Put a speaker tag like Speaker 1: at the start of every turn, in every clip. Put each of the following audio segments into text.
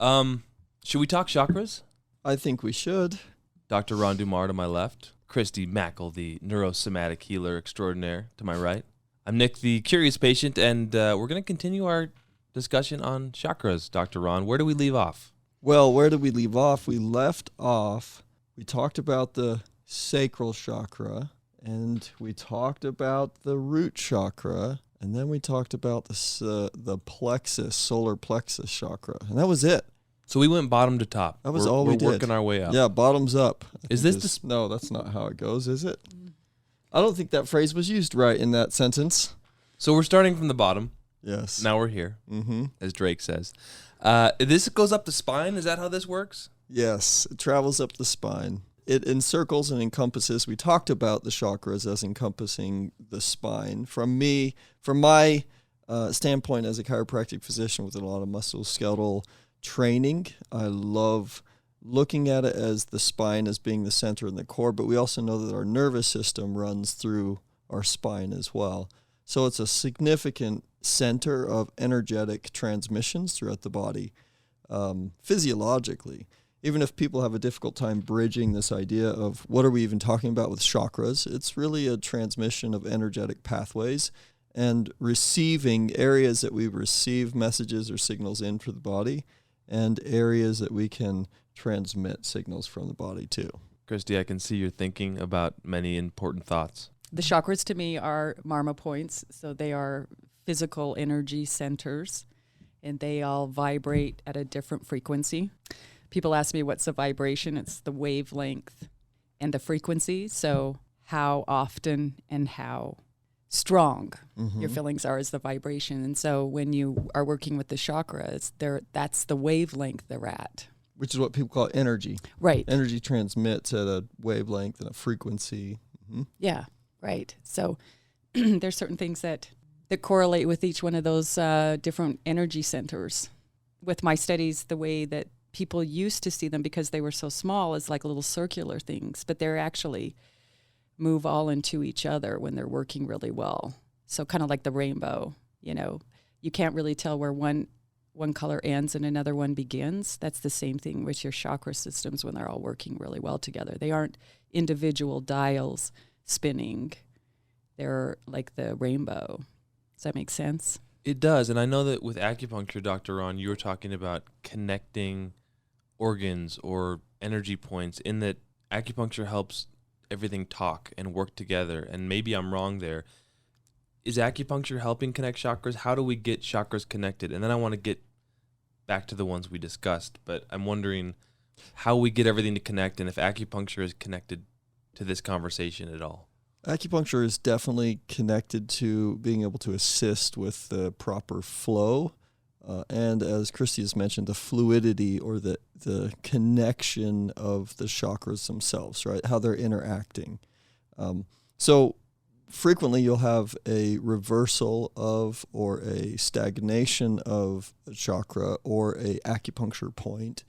Speaker 1: Should we talk chakras?
Speaker 2: I think we should.
Speaker 1: Dr. Ron Dummar to my left, Krist Mackle, the neurosomatic healer extraordinaire, to my right. I'm Nick, the curious patient, and we're going to continue our discussion on chakras, Dr. Ron. Where do we leave off?
Speaker 2: Well, where did we leave off? We talked about the sacral chakra, and we talked about the root chakra, and then we talked about the plexus, solar plexus chakra, and that was it.
Speaker 1: So we went bottom to top.
Speaker 2: That was all we did.
Speaker 1: We're working our way up.
Speaker 2: Yeah, bottoms up.
Speaker 1: No,
Speaker 2: that's not how it goes, is it? I don't think that phrase was used right in that sentence.
Speaker 1: So we're starting from the bottom.
Speaker 2: Yes.
Speaker 1: Now we're here, as Drake says. This goes up the spine? Is that how this works?
Speaker 2: Yes, it travels up the spine. It encircles and encompasses. We talked about the chakras as encompassing the spine. From my standpoint as a chiropractic physician with a lot of musculoskeletal training, I love looking at it as the spine as being the center and the core, but we also know that our nervous system runs through our spine as well. So it's a significant center of energetic transmissions throughout the body, physiologically. Even if people have a difficult time bridging this idea of what are we even talking about with chakras, it's really a transmission of energetic pathways and receiving areas that we receive messages or signals in for the body and areas that we can transmit signals from the body too.
Speaker 1: Christy, I can see you're thinking about many important thoughts.
Speaker 3: The chakras to me are marma points, so they are physical energy centers, and they all vibrate at a different frequency. People ask me what's a vibration. It's the wavelength and the frequency, so how often and how strong your feelings are is the vibration. And so when you are working with the chakras, that's the wavelength they're at.
Speaker 2: Which is what people call energy.
Speaker 3: Right.
Speaker 2: Energy transmits at a wavelength and a frequency.
Speaker 3: Yeah, right. So there's certain things that correlate with each one of those different energy centers. With my studies, the way that people used to see them, because they were so small, is like little circular things, but they're actually move all into each other when they're working really well. So kind of like the rainbow, you can't really tell where one color ends and another one begins. That's the same thing with your chakra systems when they're all working really well together. They aren't individual dials spinning. They're like the rainbow. Does that make sense?
Speaker 1: It does. And I know that with acupuncture, Dr. Ron, you were talking about connecting organs or energy points, in that acupuncture helps everything talk and work together. And maybe I'm wrong there. Is acupuncture helping connect chakras? How do we get chakras connected? And then I want to get back to the ones we discussed, but I'm wondering how we get everything to connect and if acupuncture is connected to this conversation at all.
Speaker 2: Acupuncture is definitely connected to being able to assist with the proper flow. And as Christy has mentioned, the fluidity or the connection of the chakras themselves, right? How they're interacting. So frequently you'll have a reversal of or a stagnation of a chakra or a acupuncture point.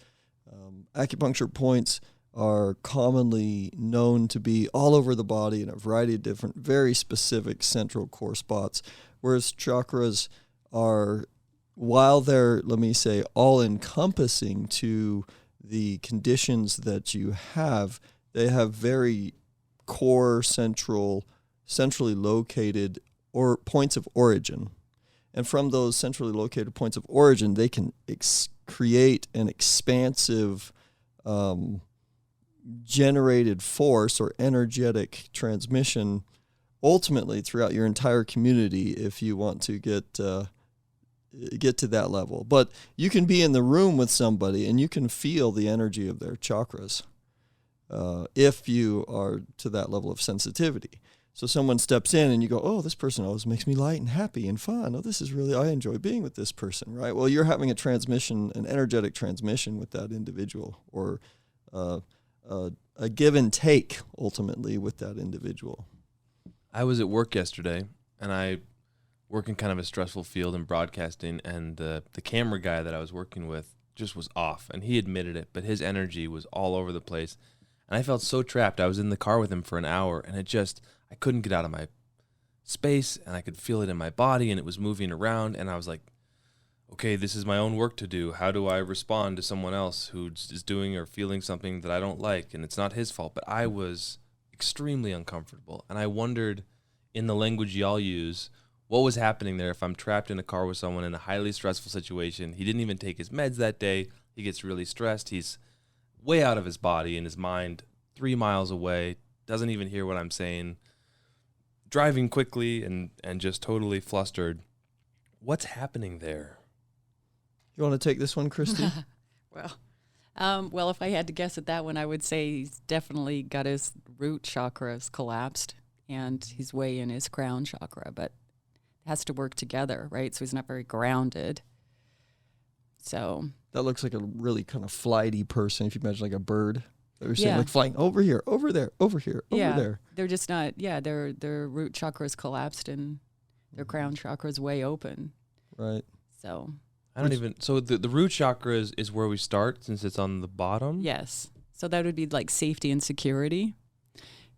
Speaker 2: Acupuncture points are commonly known to be all over the body in a variety of different, very specific central core spots, whereas chakras are, while they're, let me say, all-encompassing to the conditions that you have, they have very core centrally located or points of origin. And from those centrally located points of origin, they can create an expansive generated force or energetic transmission ultimately throughout your entire community if you want to get to that level. But you can be in the room with somebody and you can feel the energy of their chakras if you are to that level of sensitivity. So someone steps in and you go, oh, this person always makes me light and happy and fun. Oh, this is really, I enjoy being with this person, right? Well, you're having a transmission, an energetic transmission with that individual, or a give and take ultimately with that individual.
Speaker 1: I was at work yesterday, and I work in kind of a stressful field in broadcasting, and the camera guy that I was working with just was off, and he admitted it, but his energy was all over the place, and I felt so trapped. I was in the car with him for an hour, and I couldn't get out of my space, and I could feel it in my body, and it was moving around, and I was like, okay, this is my own work to do. How do I respond to someone else who is doing or feeling something that I don't like? And it's not his fault, but I was extremely uncomfortable. And I wondered, in the language y'all use, what was happening there if I'm trapped in a car with someone in a highly stressful situation. He didn't even take his meds that day. He gets really stressed. He's way out of his body and his mind 3 miles away, doesn't even hear what I'm saying, driving quickly and just totally flustered. What's happening there?
Speaker 2: You want to take this one, Christy?
Speaker 3: Well, if I had to guess at that one, I would say he's definitely got his root chakras collapsed and he's way in his crown chakra, but it has to work together, right? So he's not very grounded. So
Speaker 2: that looks like a really kind of flighty person. If you imagine like a bird that we're seeing,
Speaker 3: Yeah.
Speaker 2: like flying over here, over there, over here, over there.
Speaker 3: They're just not, their root chakra is collapsed and their crown chakra is way open.
Speaker 2: Right.
Speaker 3: So
Speaker 1: So the root chakra is where we start since it's on the bottom?
Speaker 3: yes. So that would be like safety and security.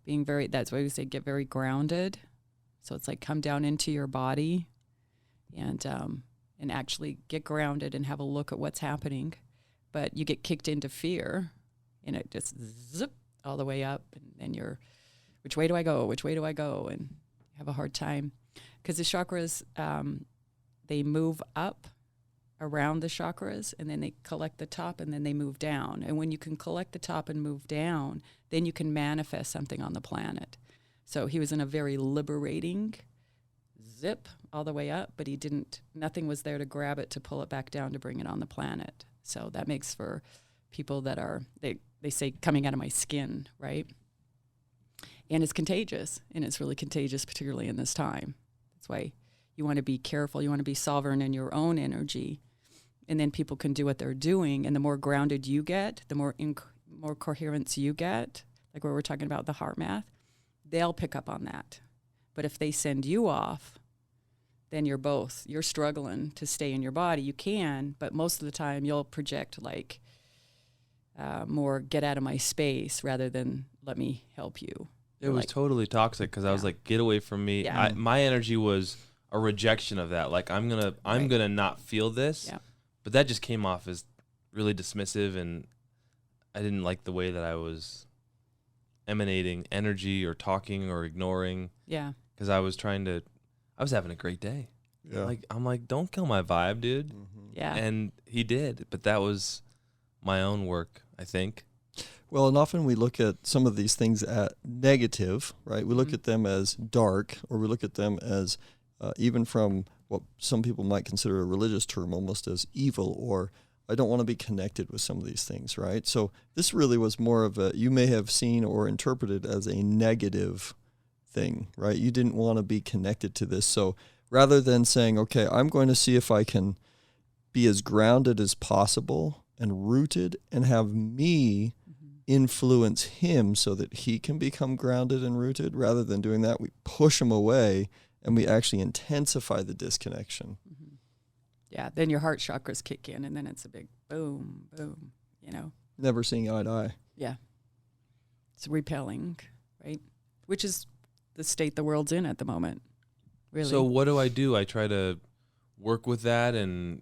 Speaker 3: That's why we say get very grounded. So it's like come down into your body and actually get grounded and have a look at what's happening. But you get kicked into fear and it just zip all the way up. And then you're, which way do I go? Which way do I go? And you have a hard time. Because the chakras, they move up around the chakras and then they collect the top and then they move down. And when you can collect the top and move down, then you can manifest something on the planet. So he was in a very liberating zip all the way up, but nothing was there to grab it, to pull it back down, to bring it on the planet. So that makes for people that are, they say coming out of my skin, right? And it's contagious, and it's really contagious, particularly in this time. That's why you want to be careful. You want to be sovereign in your own energy, and then people can do what they're doing. And the more grounded you get, the more coherence you get, like where we're talking about the heart math, they'll pick up on that. But if they send you off, then you're struggling to stay in your body. You can, but most of the time you'll project like more get out of my space rather than let me help you.
Speaker 1: It was totally toxic because I was like, get away from me.
Speaker 3: Yeah.
Speaker 1: My energy was a rejection of that. Like I'm gonna not feel this.
Speaker 3: Yeah.
Speaker 1: But that just came off as really dismissive, and I didn't like the way that I was emanating energy or talking or ignoring.
Speaker 3: Yeah.
Speaker 1: Because I was having a great day.
Speaker 2: Yeah.
Speaker 1: I'm like, don't kill my vibe, dude.
Speaker 2: Mm-hmm.
Speaker 3: Yeah.
Speaker 1: And he did, but that was my own work, I think.
Speaker 2: Well, and often we look at some of these things at negative, right? We look at them as dark, or we look at them as even from what some people might consider a religious term, almost as evil, or I don't want to be connected with some of these things, right? So this really was more of you may have seen or interpreted as a negative thing, right? You didn't want to be connected to this. So rather than saying, okay, I'm going to see if I can be as grounded as possible and rooted and have me influence him so that he can become grounded and rooted, rather than doing that, we push him away and we actually intensify the disconnection.
Speaker 3: Mm-hmm. Yeah. Then your heart chakras kick in, and then it's a big boom, boom,
Speaker 2: Never seeing eye to eye.
Speaker 3: Yeah. It's repelling, right? Which is the state the world's in at the moment. Really.
Speaker 1: So what do? I try to work with that and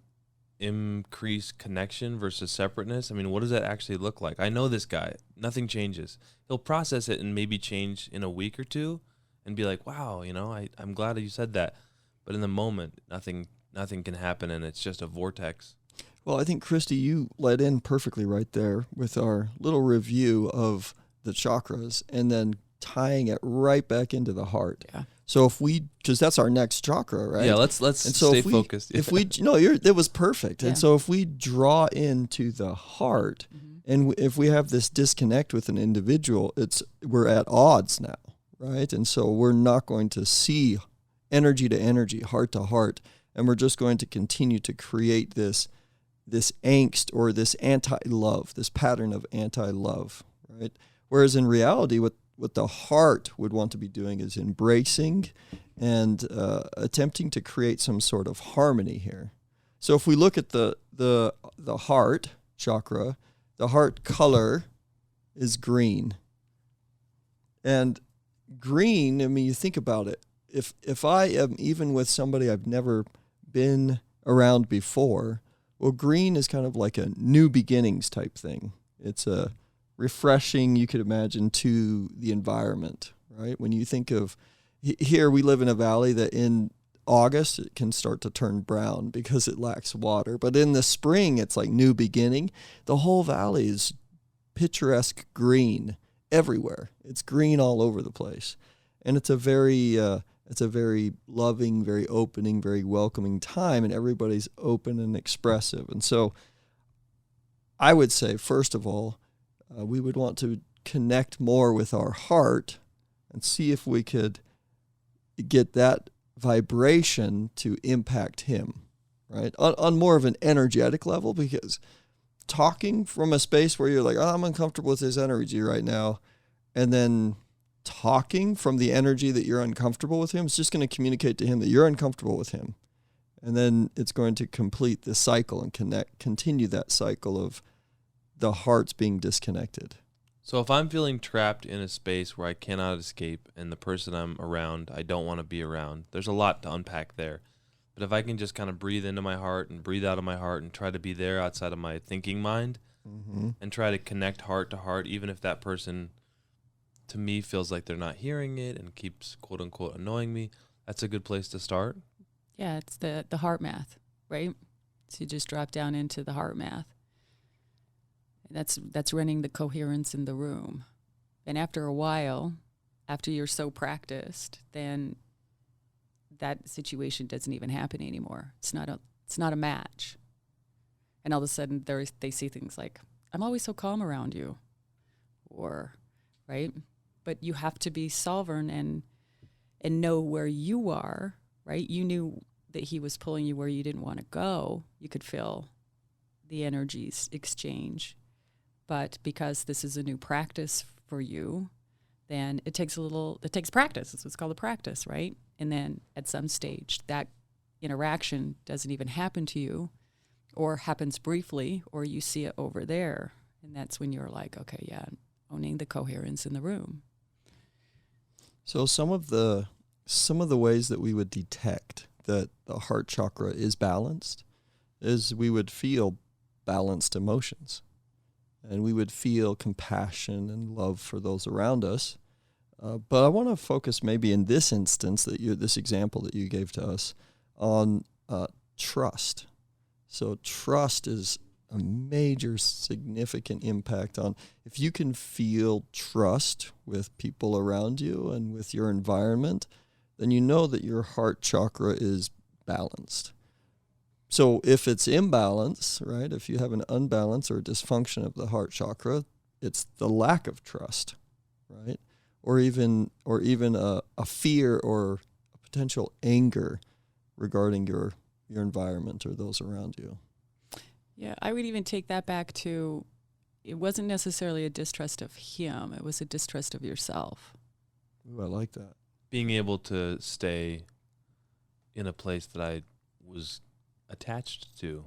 Speaker 1: increase connection versus separateness. I mean, what does that actually look like? I know this guy. Nothing changes. He'll process it and maybe change in a week or two and be like, wow, I'm glad you said that. But in the moment, nothing can happen, and it's just a vortex.
Speaker 2: Well, I think, Christy, you led in perfectly right there with our little review of the chakras and then tying it right back into the heart.
Speaker 3: Yeah.
Speaker 2: So because that's our next chakra, right?
Speaker 1: Yeah, let's stay focused.
Speaker 2: It was perfect.
Speaker 3: Yeah.
Speaker 2: And so if we draw into the heart, and if we have this disconnect with an individual, we're at odds now, right? And so we're not going to see energy to energy, heart to heart, and we're just going to continue to create this angst or this anti-love, this pattern of anti-love, right? Whereas in reality, what the heart would want to be doing is embracing and attempting to create some sort of harmony here. So if we look at the heart chakra, the heart color is green. And green, I mean, you think about it. If I am even with somebody I've never been around before. Well, green is kind of like a new beginnings type thing. It's a refreshing, you could imagine, to the environment, right? When you think of, here we live in a valley that in August it can start to turn brown because it lacks water. But in the spring, it's like new beginning. The whole valley is picturesque green everywhere. It's green all over the place. And it's a very loving, very opening, very welcoming time, and everybody's open and expressive. And so I would say, first of all, we would want to connect more with our heart and see if we could get that vibration to impact him, right? On more of an energetic level, because talking from a space where you're like, oh, I'm uncomfortable with his energy right now, and then talking from the energy that you're uncomfortable with him, it's just going to communicate to him that you're uncomfortable with him. And then it's going to complete the cycle and continue that cycle of the hearts being disconnected.
Speaker 1: So if I'm feeling trapped in a space where I cannot escape and the person I'm around, I don't want to be around, there's a lot to unpack there. But if I can just kind of breathe into my heart and breathe out of my heart and try to be there outside of my thinking mind and try to connect heart to heart, even if that person to me feels like they're not hearing it and keeps quote unquote annoying me, that's a good place to start.
Speaker 3: Yeah, it's the heart math, right? So you just drop down into the heart math. That's running the coherence in the room. And after a while, after you're so practiced, then that situation doesn't even happen anymore. It's not a match. And all of a sudden they see things like, I'm always so calm around you. Or, right? But you have to be sovereign and know where you are, right? You knew that he was pulling you where you didn't want to go. You could feel the energies exchange. But because this is a new practice for you, then it takes practice. It's what's called a practice, right? And then at some stage, that interaction doesn't even happen to you, or happens briefly, or you see it over there. And that's when you're like, okay, yeah, owning the coherence in the room.
Speaker 2: So some of the ways that we would detect that the heart chakra is balanced is we would feel balanced emotions. And we would feel compassion and love for those around us. But I want to focus maybe in this instance, this example that you gave to us, on trust. So trust is a major significant impact on, if you can feel trust with people around you and with your environment, then you know that your heart chakra is balanced. So if it's imbalance, right, if you have an unbalance or dysfunction of the heart chakra, it's the lack of trust, right? Or even a fear or a potential anger regarding your environment or those around you.
Speaker 3: Yeah, I would even take that back to, it wasn't necessarily a distrust of him, it was a distrust of yourself.
Speaker 2: Ooh, I like that.
Speaker 1: Being able to stay in a place that I was attached to.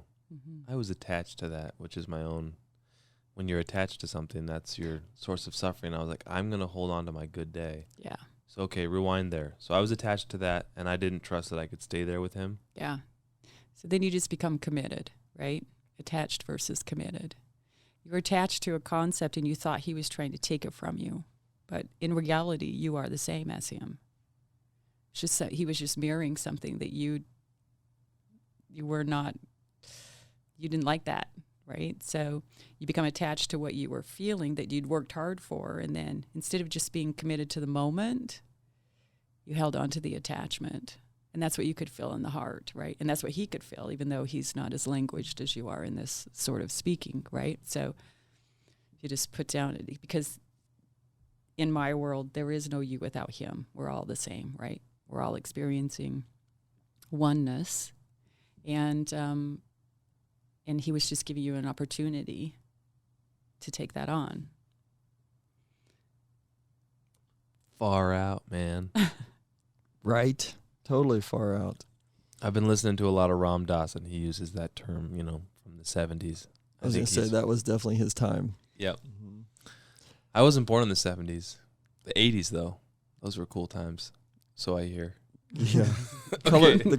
Speaker 1: I was attached to that, which is my own. When you're attached to something, that's your source of suffering. I was like, I'm going to hold on to my good day.
Speaker 3: Yeah.
Speaker 1: So, okay, rewind there. So I was attached to that, and I didn't trust that I could stay there with him.
Speaker 3: Yeah. So then you just become committed, right? Attached versus committed. You're attached to a concept, and you thought he was trying to take it from you. But in reality, you are the same as him. It's just that he was just mirroring something that you were not, you didn't like that, right? So you become attached to what you were feeling that you'd worked hard for, and then instead of just being committed to the moment, you held on to the attachment. And that's what you could feel in the heart, right? And that's what he could feel, even though he's not as languaged as you are in this sort of speaking, right? So you just put down, because in my world, there is no you without him. We're all the same, right? We're all experiencing oneness. And he was just giving you an opportunity to take that on.
Speaker 1: Far out, man.
Speaker 2: Right? Totally far out.
Speaker 1: I've been listening to a lot of Ram Dass, and he uses that term, from the 70s.
Speaker 2: I was going to say that was definitely his time.
Speaker 1: Yep. Mm-hmm. I wasn't born in the 70s. The 80s, though. Those were cool times. So I hear.
Speaker 2: Yeah.
Speaker 3: The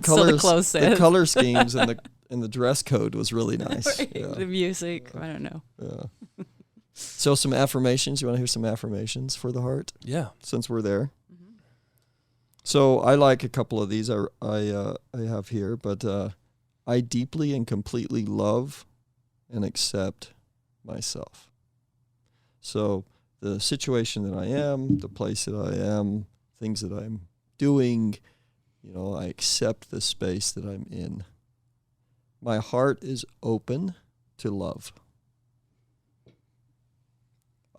Speaker 3: color schemes and
Speaker 2: the dress code was really nice.
Speaker 3: Right,
Speaker 2: Yeah.
Speaker 3: the music, I don't know.
Speaker 2: Yeah. So some affirmations. You want to hear some affirmations for the heart?
Speaker 1: Yeah.
Speaker 2: Since we're there. So I like a couple of these I have here, but I deeply and completely love and accept myself. So the situation that I am, the place that I am, things that I'm doing, I accept the space that I'm in. My heart is open to love.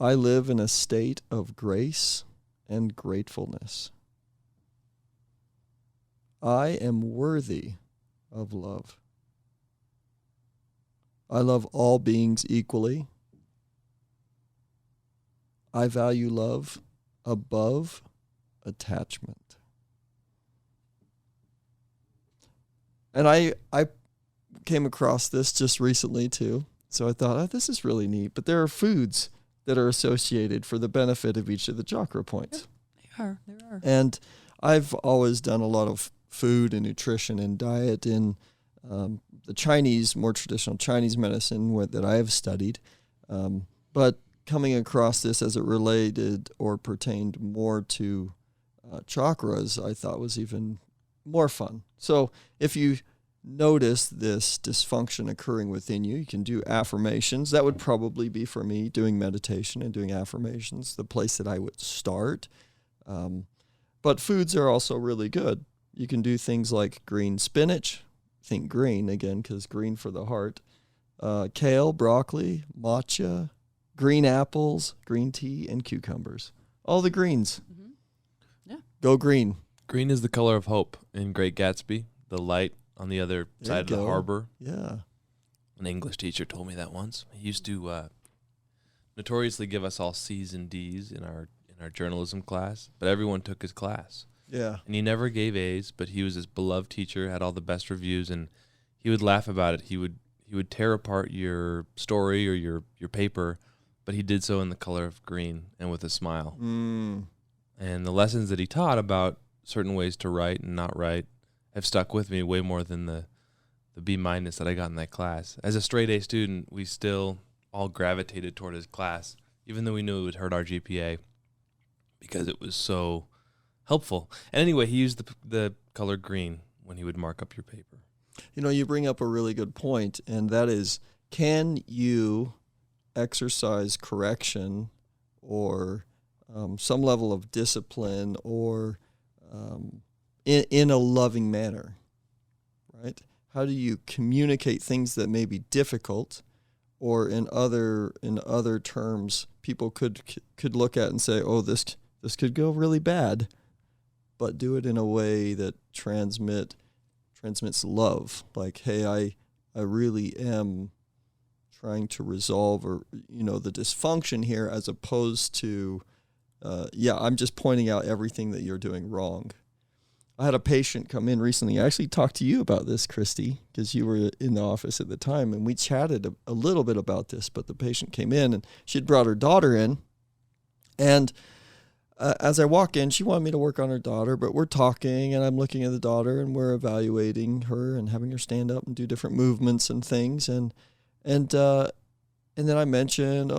Speaker 2: I live in a state of grace and gratefulness. I am worthy of love. I love all beings equally. I value love above attachment. And I came across this just recently too. So I thought, this is really neat. But there are foods that are associated for the benefit of each of the chakra points.
Speaker 3: There are.
Speaker 2: And I've always done a lot of food and nutrition and diet in the Chinese, more traditional Chinese medicine that I have studied. But coming across this as it related or pertained more to chakras, I thought was even more fun. So if you notice this dysfunction occurring within you, you can do affirmations. That would probably be for me doing meditation and doing affirmations, the place that I would start. But foods are also really good. You can do things like green spinach. Think green again, because green for the heart. Kale, broccoli, matcha, green apples, green tea, and cucumbers. All the greens.
Speaker 3: Mm-hmm. Yeah.
Speaker 2: Go green.
Speaker 1: Green is the color of hope in Great Gatsby, the light on the other side of the harbor.
Speaker 2: Yeah.
Speaker 1: An English teacher told me that once. He used to notoriously give us all C's and D's in our journalism class, but everyone took his class.
Speaker 2: Yeah.
Speaker 1: And he never gave A's, but he was this beloved teacher, had all the best reviews, and he would laugh about it. He would tear apart your story or your paper, but he did so in the color of green and with a smile.
Speaker 2: Mm.
Speaker 1: And the lessons that he taught about certain ways to write and not write have stuck with me way more than the B- that I got in that class. As a straight A student, we still all gravitated toward his class, even though we knew it would hurt our GPA, because it was so helpful. And anyway, he used the color green when he would mark up your paper.
Speaker 2: You bring up a really good point, and that is, can you exercise correction or some level of discipline or in a loving manner, right? How do you communicate things that may be difficult, or in other terms, people could look at and say, oh, this could go really bad, but do it in a way that transmits love. Like, hey, I really am trying to resolve the dysfunction here, as opposed to, I'm just pointing out everything that you're doing wrong. I had a patient come in recently. I actually talked to you about this, Christy, because you were in the office at the time, and we chatted a little bit about this, but the patient came in, and she had brought her daughter in, and as I walk in, she wanted me to work on her daughter, but we're talking, and I'm looking at the daughter, and we're evaluating her and having her stand up and do different movements and things, and then I mentioned,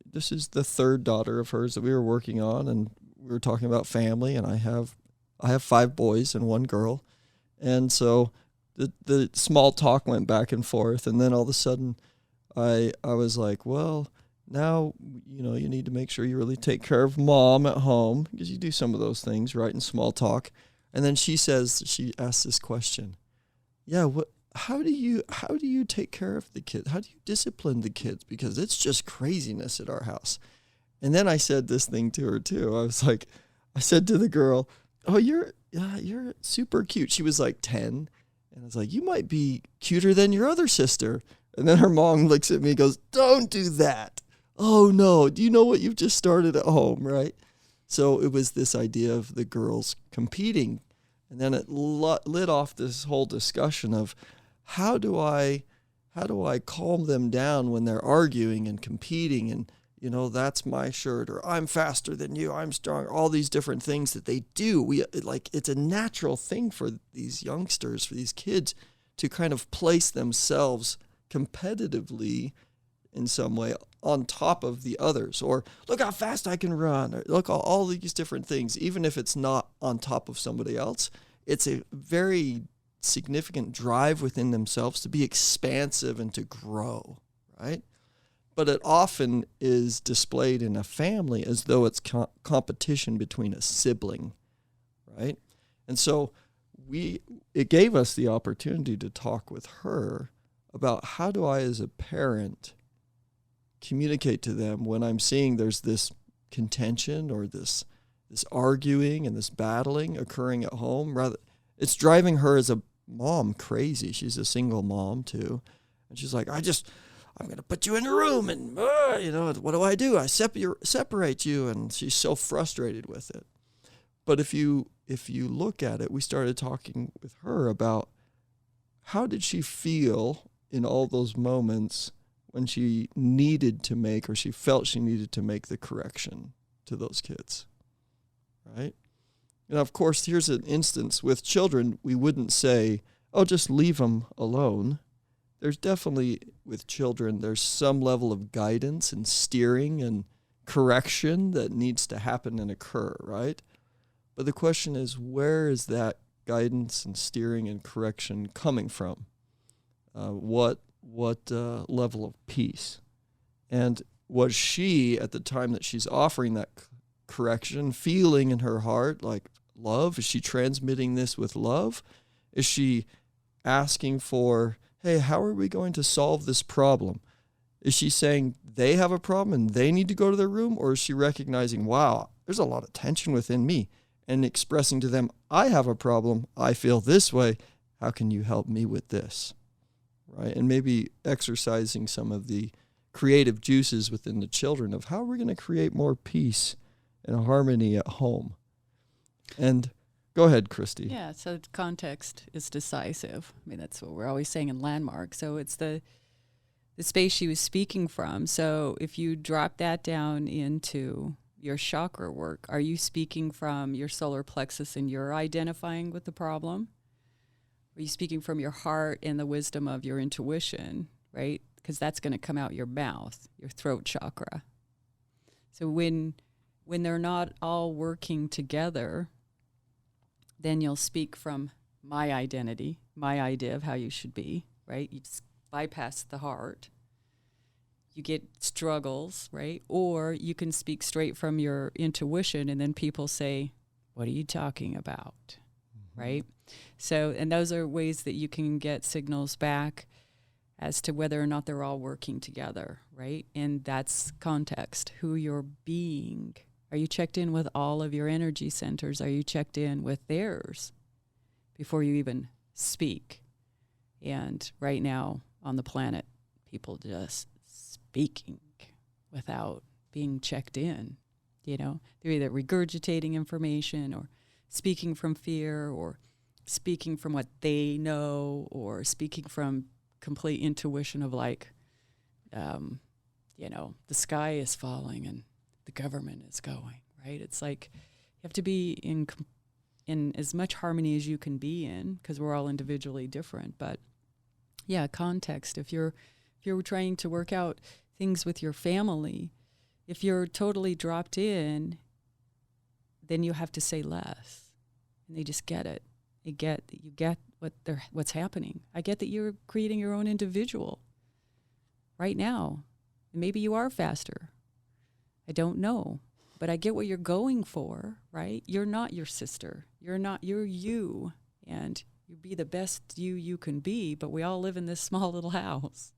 Speaker 2: this is the third daughter of hers that we were working on, and we were talking about family, and I have 5 boys and 1 girl, and so the small talk went back and forth, and then all of a sudden, I was like, well, now, you need to make sure you really take care of mom at home, because you do some of those things, right, in small talk. And then she asks this question. Yeah, how do you take care of the kids? How do you discipline the kids? Because it's just craziness at our house. And then I said this thing to her too. I said to the girl, oh, you're super cute. She was like 10. And I was like, you might be cuter than your other sister. And then her mom looks at me and goes, don't do that. Oh, no. Do you know what you've just started at home, right? So it was this idea of the girls competing. And then it lit off this whole discussion of how do I calm them down when they're arguing and competing, and, that's my shirt, or I'm faster than you, I'm strong, all these different things that they do. It's a natural thing for these youngsters, for these kids, to kind of place themselves competitively in some way on top of the others, or look how fast I can run, or look all these different things. Even if it's not on top of somebody else, it's a very significant drive within themselves to be expansive and to grow, right? But it often is displayed in a family as though it's competition between a sibling, right? And so it gave us the opportunity to talk with her about how do I, as a parent, communicate to them when I'm seeing there's this contention or this arguing and this battling occurring at home. Rather, it's driving her as a mom crazy. She's a single mom too, and she's like, I'm going to put you in a room and what do? I separate you, and she's so frustrated with it. But if you look at it, we started talking with her about how did she feel in all those moments when she needed to make, or she felt she needed to make the correction to those kids, right? And of course, here's an instance with children, we wouldn't say, oh, just leave them alone. There's definitely, with children, there's some level of guidance and steering and correction that needs to happen and occur, right? But the question is, where is that guidance and steering and correction coming from? What level of peace? And was she, at the time that she's offering that correction, feeling in her heart like love? Is she transmitting this with love? Is she asking for, hey, how are we going to solve this problem? Is she saying they have a problem and they need to go to their room? Or is she recognizing, wow, there's a lot of tension within me, and expressing to them, I have a problem, I feel this way, how can you help me with this? Right? And maybe exercising some of the creative juices within the children of how we're going to create more peace and harmony at home. And go ahead, Christy.
Speaker 3: Yeah, so context is decisive. I mean, that's what we're always saying in Landmark. So it's the space she was speaking from. So if you drop that down into your chakra work, are you speaking from your solar plexus and you're identifying with the problem? Are you speaking from your heart and the wisdom of your intuition, right? Because that's going to come out your mouth, your throat chakra. So when they're not all working together, then you'll speak from my identity, my idea of how you should be, right? You just bypass the heart. You get struggles, right? Or you can speak straight from your intuition, and then people say, what are you talking about, right? So, and those are ways that you can get signals back as to whether or not they're all working together, right? And that's context, who you're being. Are you checked in with all of your energy centers? Are you checked in with theirs before you even speak? And right now on the planet, people just speaking without being checked in. You know, they're either regurgitating information or speaking from fear or speaking from what they know or speaking from complete intuition of like, the sky is falling and the government is going, right? It's like you have to be in as much harmony as you can be in, because we're all individually different. But yeah, context. If you're trying to work out things with your family, if you're totally dropped in, then you have to say less, and they just get it. You get what's happening. I get that you're creating your own individual right now. Maybe you are faster. I don't know, but I get what you're going for, right? You're not your sister. You're you, and you be the best you can be, but we all live in this small little house,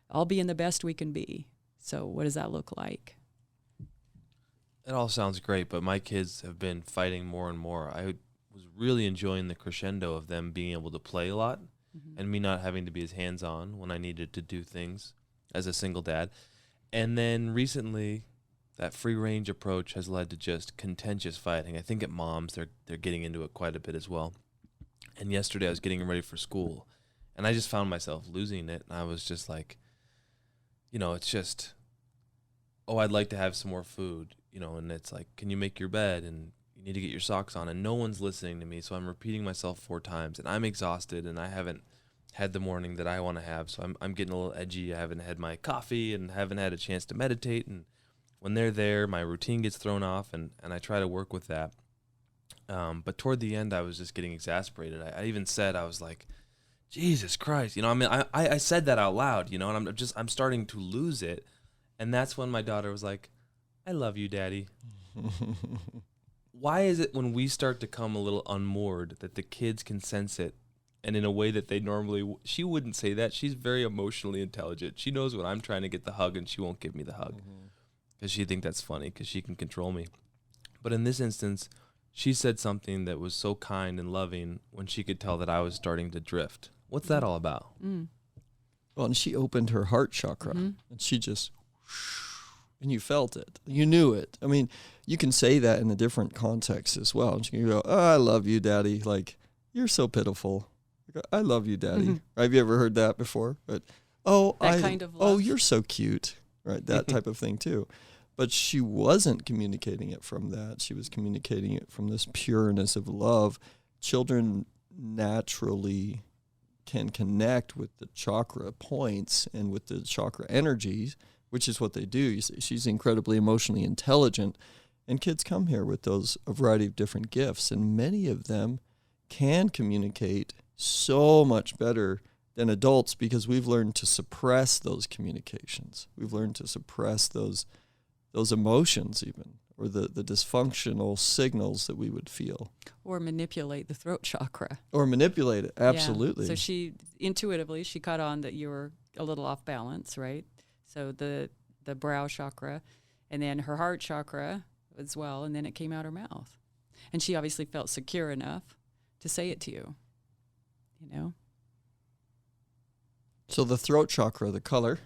Speaker 3: all being the best we can be. So what does that look like?
Speaker 1: It all sounds great, but my kids have been fighting more and more. I was really enjoying the crescendo of them being able to play a lot, and me not having to be as hands-on when I needed to do things as a single dad. And then recently, that free-range approach has led to just contentious fighting. I think at moms, they're getting into it quite a bit as well. And yesterday, I was getting ready for school, and I just found myself losing it. And I was just like, it's just, I'd like to have some more food, and it's like, can you make your bed? And, you need to get your socks on, and no one's listening to me. So I'm repeating myself 4 times, and I'm exhausted, and I haven't had the morning that I want to have. So I'm getting a little edgy. I haven't had my coffee and haven't had a chance to meditate. And when they're there, my routine gets thrown off, and I try to work with that. But toward the end, I was just getting exasperated. I even said, I was like, Jesus Christ, you know, I mean, I said that out loud, you know, and I'm starting to lose it. And that's when my daughter was like, I love you, Daddy. Why is it when we start to come a little unmoored that the kids can sense it? And in a way that they normally, she wouldn't say that. She's very emotionally intelligent. She knows when I'm trying to get the hug and she won't give me the hug because she thinks that's funny because she can control me. But in this instance, she said something that was so kind and loving when she could tell that I was starting to drift. What's that all about?
Speaker 2: Well, and she opened her heart chakra, and she just, and you felt it. You knew it. I mean, you can say that in a different context as well. And she can go, oh, I love you, Daddy. Like, you're so pitiful. I love you, Daddy. Have you ever heard that before? But,
Speaker 3: kind of love.
Speaker 2: Oh, you're so cute. Right, that type of thing too. But she wasn't communicating it from that. She was communicating it from this pureness of love. Children naturally can connect with the chakra points and with the chakra energies, which is what they do. You see, she's incredibly emotionally intelligent, and kids come here with a variety of different gifts, and many of them can communicate so much better than adults because we've learned to suppress those communications. We've learned to suppress those emotions even, or the dysfunctional signals that we would feel.
Speaker 3: Or manipulate the throat chakra.
Speaker 2: Or manipulate it, absolutely.
Speaker 3: Yeah. So she intuitively, she caught on that you were a little off balance, right? So the brow chakra, and then her heart chakra as well, and then it came out her mouth. And she obviously felt secure enough to say it to you, you know?
Speaker 2: So the throat chakra, the color.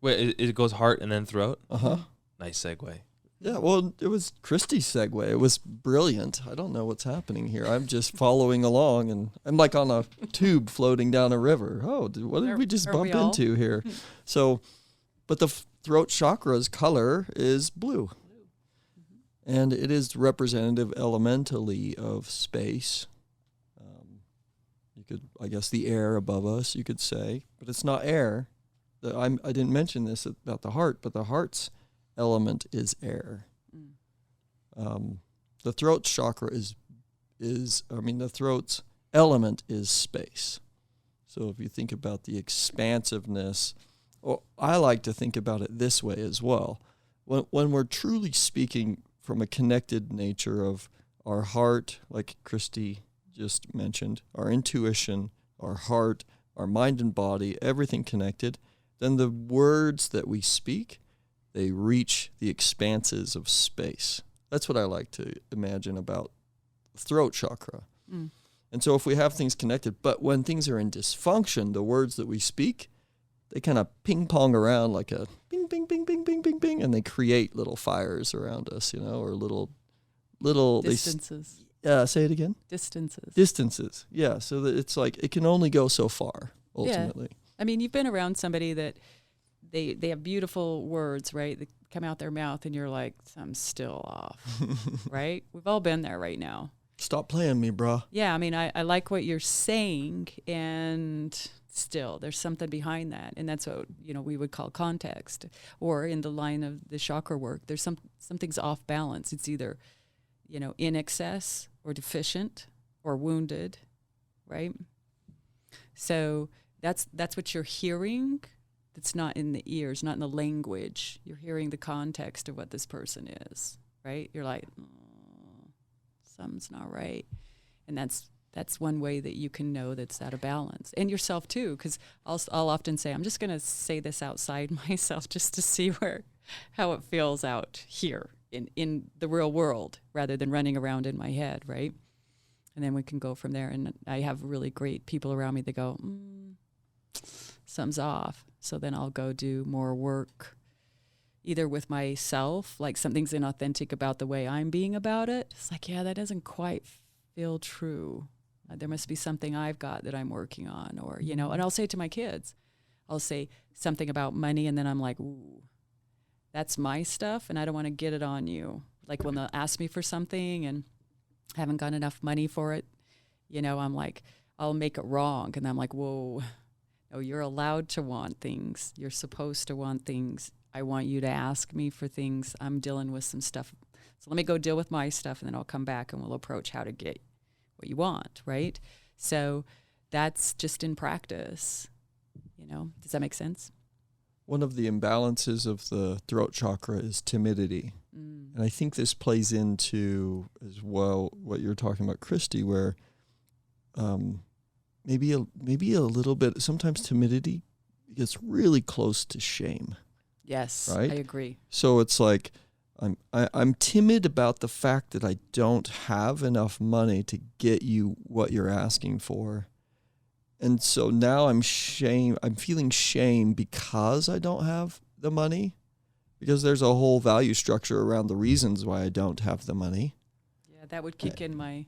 Speaker 1: Wait, it goes heart and then throat?
Speaker 2: Uh-huh.
Speaker 1: Nice segue.
Speaker 2: Yeah, well, it was Kristi's segue. It was brilliant. I don't know what's happening here. I'm just following along, and I'm like on a tube floating down a river. Oh, what did we just bump into here? So, but the throat chakra's color is blue. And it is representative elementally of space. You could, I guess, the air above us, you could say. But it's not air. I didn't mention this about the heart, but the heart's element is air. The throat chakra the throat's element is space. So if you think about the expansiveness, I like to think about it this way as well. When we're truly speaking from a connected nature of our heart, like Kristi just mentioned, our intuition, our heart, our mind and body, everything connected, then the words that we speak, they reach the expanses of space. That's what I like to imagine about the throat chakra. And so if we have things connected, but when things are in dysfunction, the words that we speak, they kind of ping pong around like a bing, bing, bing, bing, bing, bing, bing, and they create little fires around us, you know, or little
Speaker 3: distances.
Speaker 2: Say it again. Distances. Yeah. So that it's like it can only go so far ultimately.
Speaker 3: Yeah. I mean, you've been around somebody that they have beautiful words, right? That come out their mouth, and you're like, I'm still off, right? We've all been there right now.
Speaker 2: Stop playing me, bro.
Speaker 3: Yeah. I mean, I like what you're saying, and still there's something behind that, and that's what we would call context. Or in the line of the chakra work, there's something's off balance. It's either in excess or deficient or wounded, right? So that's what you're hearing. That's not in the ears, not in the language. You're hearing the context of what this person is, right? You're like, something's not right, and that's one way that you can know that's out of balance. And yourself too, because I'll often say, I'm just going to say this outside myself just to see how it feels out here in the real world, rather than running around in my head, right? And then we can go from there. And I have really great people around me that go, something's off. So then I'll go do more work, either with myself, like something's inauthentic about the way I'm being about it. It's like, yeah, that doesn't quite feel true. There must be something I've got that I'm working on, or, and I'll say to my kids, I'll say something about money, and then I'm like, ooh, that's my stuff, and I don't want to get it on you. Like when they'll ask me for something, and haven't got enough money for it. I'm like, I'll make it wrong. And I'm like, whoa, no, you're allowed to want things. You're supposed to want things. I want you to ask me for things. I'm dealing with some stuff. So let me go deal with my stuff, and then I'll come back and we'll approach how to get what you want, right? So that's just in practice. Does that make sense?
Speaker 2: One of the imbalances of the throat chakra is timidity. And I think this plays into as well what you're talking about, Christy, where maybe a little bit, sometimes timidity gets really close to shame.
Speaker 3: Yes,
Speaker 2: right?
Speaker 3: I agree.
Speaker 2: So it's like I'm timid about the fact that I don't have enough money to get you what you're asking for. And so now I'm feeling shame because I don't have the money, because there's a whole value structure around the reasons why I don't have the money.
Speaker 3: Yeah, that would kick in my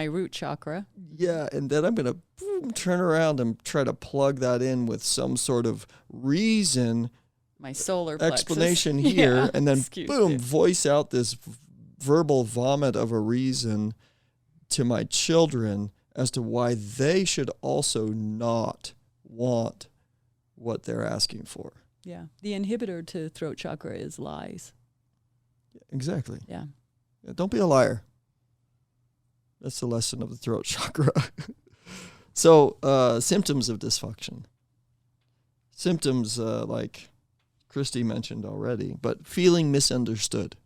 Speaker 3: root chakra.
Speaker 2: Yeah, and then I'm going to turn around and try to plug that in with some sort of reason,
Speaker 3: my solar plexus
Speaker 2: explanation here,
Speaker 3: yeah,
Speaker 2: and then voice out this verbal vomit of a reason to my children as to why they should also not want what they're asking for.
Speaker 3: Yeah. The inhibitor to throat chakra is lies.
Speaker 2: Exactly.
Speaker 3: Yeah.
Speaker 2: Don't be a liar. That's the lesson of the throat chakra. So, symptoms of dysfunction. Symptoms like Christy mentioned already, but feeling misunderstood.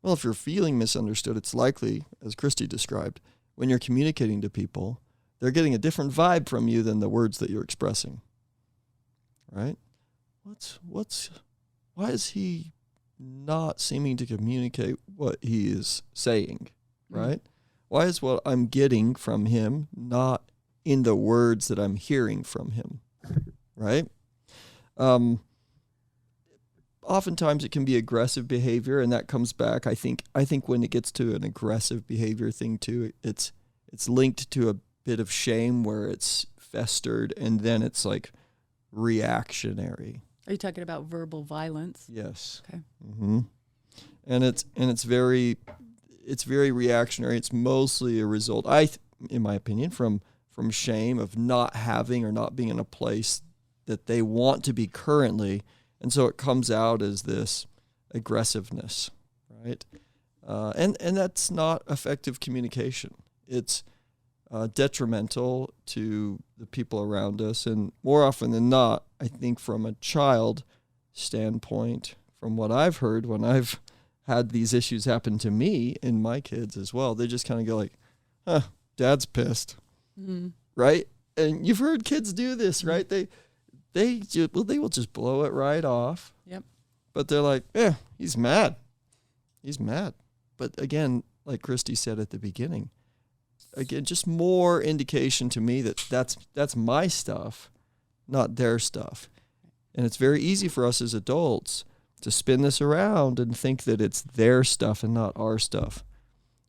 Speaker 2: Well, if you're feeling misunderstood, it's likely, as Christy described, when you're communicating to people, they're getting a different vibe from you than the words that you're expressing. Right? Why is he not seeming to communicate what he is saying? Right? Why is what I'm getting from him not in the words that I'm hearing from him? Right? Oftentimes it can be aggressive behavior, and that comes back. I think when it gets to an aggressive behavior thing too, it's linked to a bit of shame where it's festered, and then it's like reactionary.
Speaker 3: Are you talking about verbal violence?
Speaker 2: Yes.
Speaker 3: Okay.
Speaker 2: Mm-hmm. And it's very reactionary. It's mostly a result, in my opinion, from shame of not having or not being in a place that they want to be currently. And so it comes out as this aggressiveness, right? And that's not effective communication. It's detrimental to the people around us. And more often than not, I think from a child standpoint, from what I've heard when I've had these issues happen to me and my kids as well, they just kind of go like, dad's pissed, right? And you've heard kids do this, right? They will just blow it right off.
Speaker 3: Yep. But
Speaker 2: they're like, he's mad. He's mad. But again, like Christy said at the beginning, again, just more indication to me that that's my stuff, not their stuff. And it's very easy for us as adults to spin this around and think that it's their stuff and not our stuff.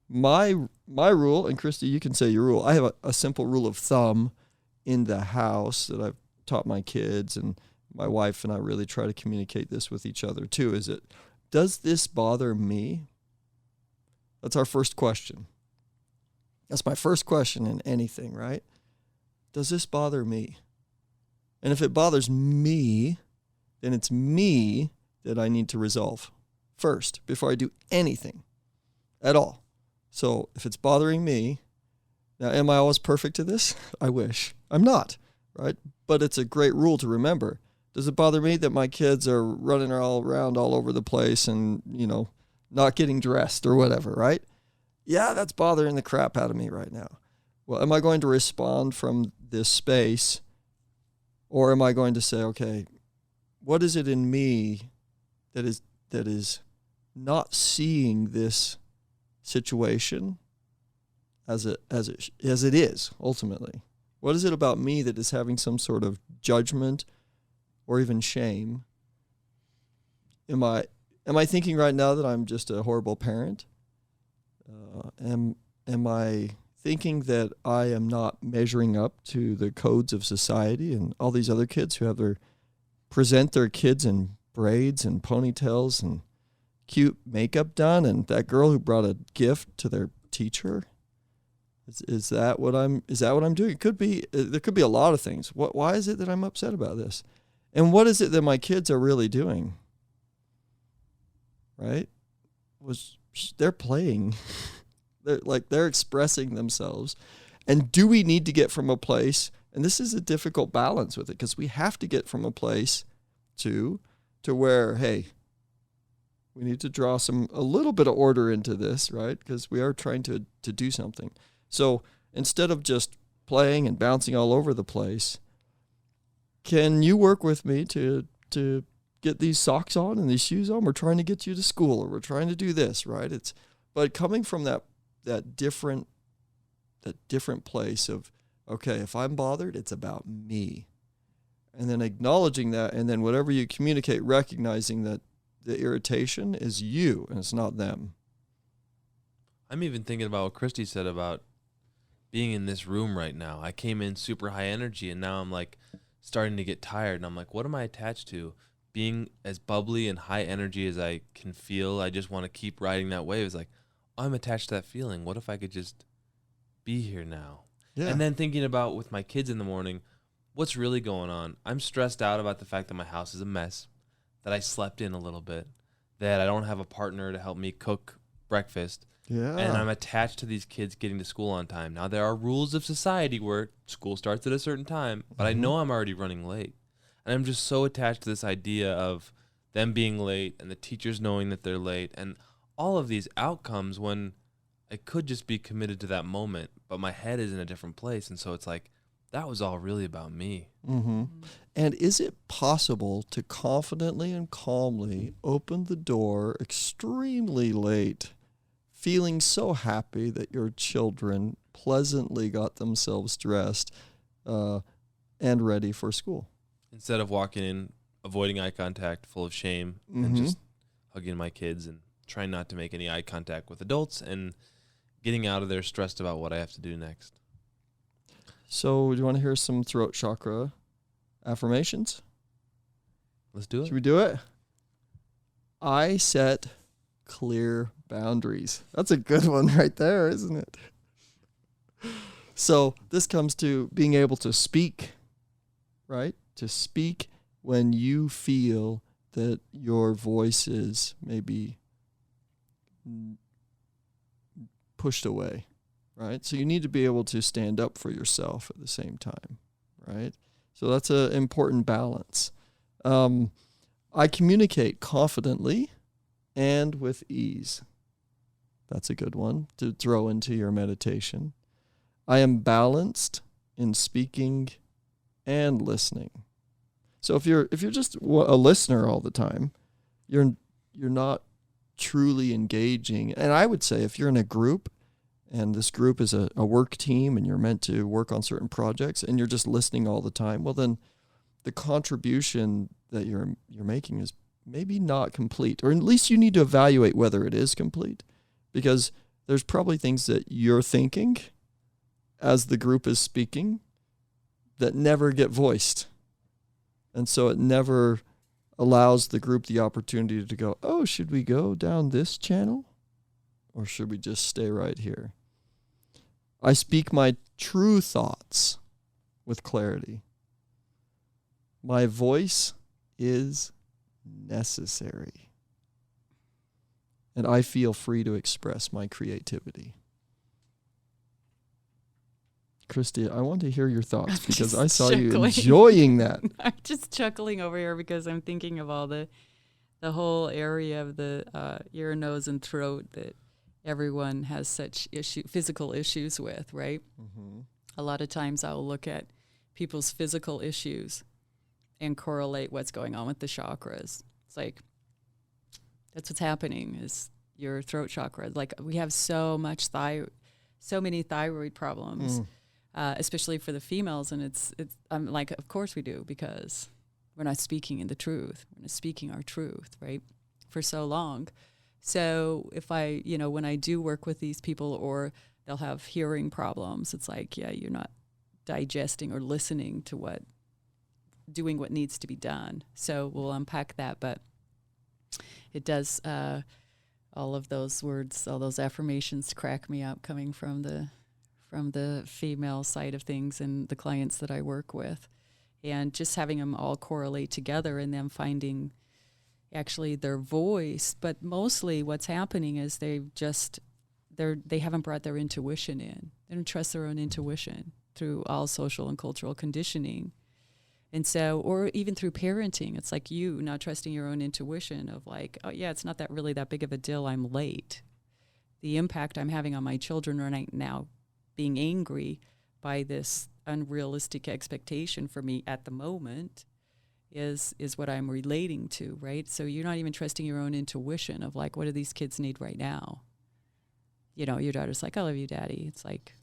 Speaker 2: My rule, and Christy, you can say your rule, I have a simple rule of thumb in the house that I've taught my kids, and my wife and I really try to communicate this with each other too, is does this bother me? That's our first question. That's my first question in anything, right? Does this bother me? And if it bothers me, then it's me that I need to resolve first before I do anything at all. So if it's bothering me, now am I always perfect to this? I wish. I'm not, right? But it's a great rule to remember. Does it bother me that my kids are running all around all over the place and, not getting dressed or whatever, right? Yeah, that's bothering the crap out of me right now. Well, am I going to respond from this space, or am I going to say, okay, what is it in me that is not seeing this situation as it is ultimately? What is it about me that is having some sort of judgment or even shame? Am I thinking right now that I'm just a horrible parent? Am I thinking that I am not measuring up to the codes of society and all these other kids who present their kids in braids and ponytails and cute makeup done, and that girl who brought a gift to their teacher? Is that what I'm doing? It could be, there could be a lot of things. Why is it that I'm upset about this? And what is it that my kids are really doing? Right? They're playing. They're expressing themselves. And do we need to get from a place, and this is a difficult balance with it, because we have to get from a place to where, hey, we need to draw a little bit of order into this, right? Because we are trying to do something. So instead of just playing and bouncing all over the place, can you work with me to get these socks on and these shoes on? We're trying to get you to school, or we're trying to do this, right? But coming from that different place of, okay, if I'm bothered, it's about me. And then acknowledging that, and then whatever you communicate, recognizing that the irritation is you and it's not them.
Speaker 1: I'm even thinking about what Christy said about being in this room right now. I came in super high energy, and now I'm like starting to get tired, and I'm like, what am I attached to? Being as bubbly and high energy as I can feel, I just want to keep riding that wave. It's like, I'm attached to that feeling. What if I could just be here now? Yeah. And then thinking about with my kids in the morning, what's really going on? I'm stressed out about the fact that my house is a mess, that I slept in a little bit, that I don't have a partner to help me cook breakfast. Yeah. And I'm attached to these kids getting to school on time. Now, there are rules of society where school starts at a certain time, but I know I'm already running late. And I'm just so attached to this idea of them being late and the teachers knowing that they're late and all of these outcomes when I could just be committed to that moment, but my head is in a different place. And so it's like, that was all really about me.
Speaker 2: Mm-hmm. And is it possible to confidently and calmly open the door extremely late, feeling so happy that your children pleasantly got themselves dressed and ready for school?
Speaker 1: Instead of walking in, avoiding eye contact, full of shame, and just hugging my kids and trying not to make any eye contact with adults and getting out of there stressed about what I have to do next.
Speaker 2: So do you want to hear some throat chakra affirmations?
Speaker 1: Let's do it.
Speaker 2: Should we do it? I set clear boundaries. That's a good one right there, isn't it? So this comes to being able to speak, right? To speak when you feel that your voice is maybe pushed away, right? So you need to be able to stand up for yourself at the same time, right? So that's an important balance. I communicate confidently and with ease. That's a good one to throw into your meditation. I am balanced in speaking and listening. So if you're just a listener all the time, you're not truly engaging. And I would say if you're in a group and this group is a work team and you're meant to work on certain projects and you're just listening all the time, well then the contribution that you're making is maybe not complete, or at least you need to evaluate whether it is complete, because there's probably things that you're thinking as the group is speaking that never get voiced. And so it never allows the group the opportunity to go, oh, should we go down this channel? Or should we just stay right here? I speak my true thoughts with clarity. My voice is necessary. And I feel free to express my creativity. Christy, I want to hear your thoughts because I saw you enjoying that.
Speaker 3: I'm just chuckling over here because I'm thinking of all the whole area of the ear, nose, and throat that everyone has such physical issues with, right? Mm-hmm. A lot of times I'll look at people's physical issues and correlate what's going on with the chakras. It's like, that's what's happening is your throat chakra. Like we have so many thyroid problems. Especially for the females, and I'm like, of course we do, because we're not speaking in the truth. We're not speaking our truth, right, for so long. So if when I do work with these people, or they'll have hearing problems, it's like, yeah, you're not digesting or listening to doing what needs to be done. So we'll unpack that, but it does, all of those words, all those affirmations crack me up coming from the female side of things and the clients that I work with. And just having them all correlate together and them finding actually their voice. But mostly what's happening is they haven't brought their intuition in. They don't trust their own intuition through all social and cultural conditioning. And so, or even through parenting, it's like you not trusting your own intuition of like, oh yeah, it's not that really that big of a deal, I'm late. The impact I'm having on my children right now, being angry by this unrealistic expectation for me at the moment is what I'm relating to, right? So you're not even trusting your own intuition of like, what do these kids need right now? You know, your daughter's like, I love you, Daddy. It's like,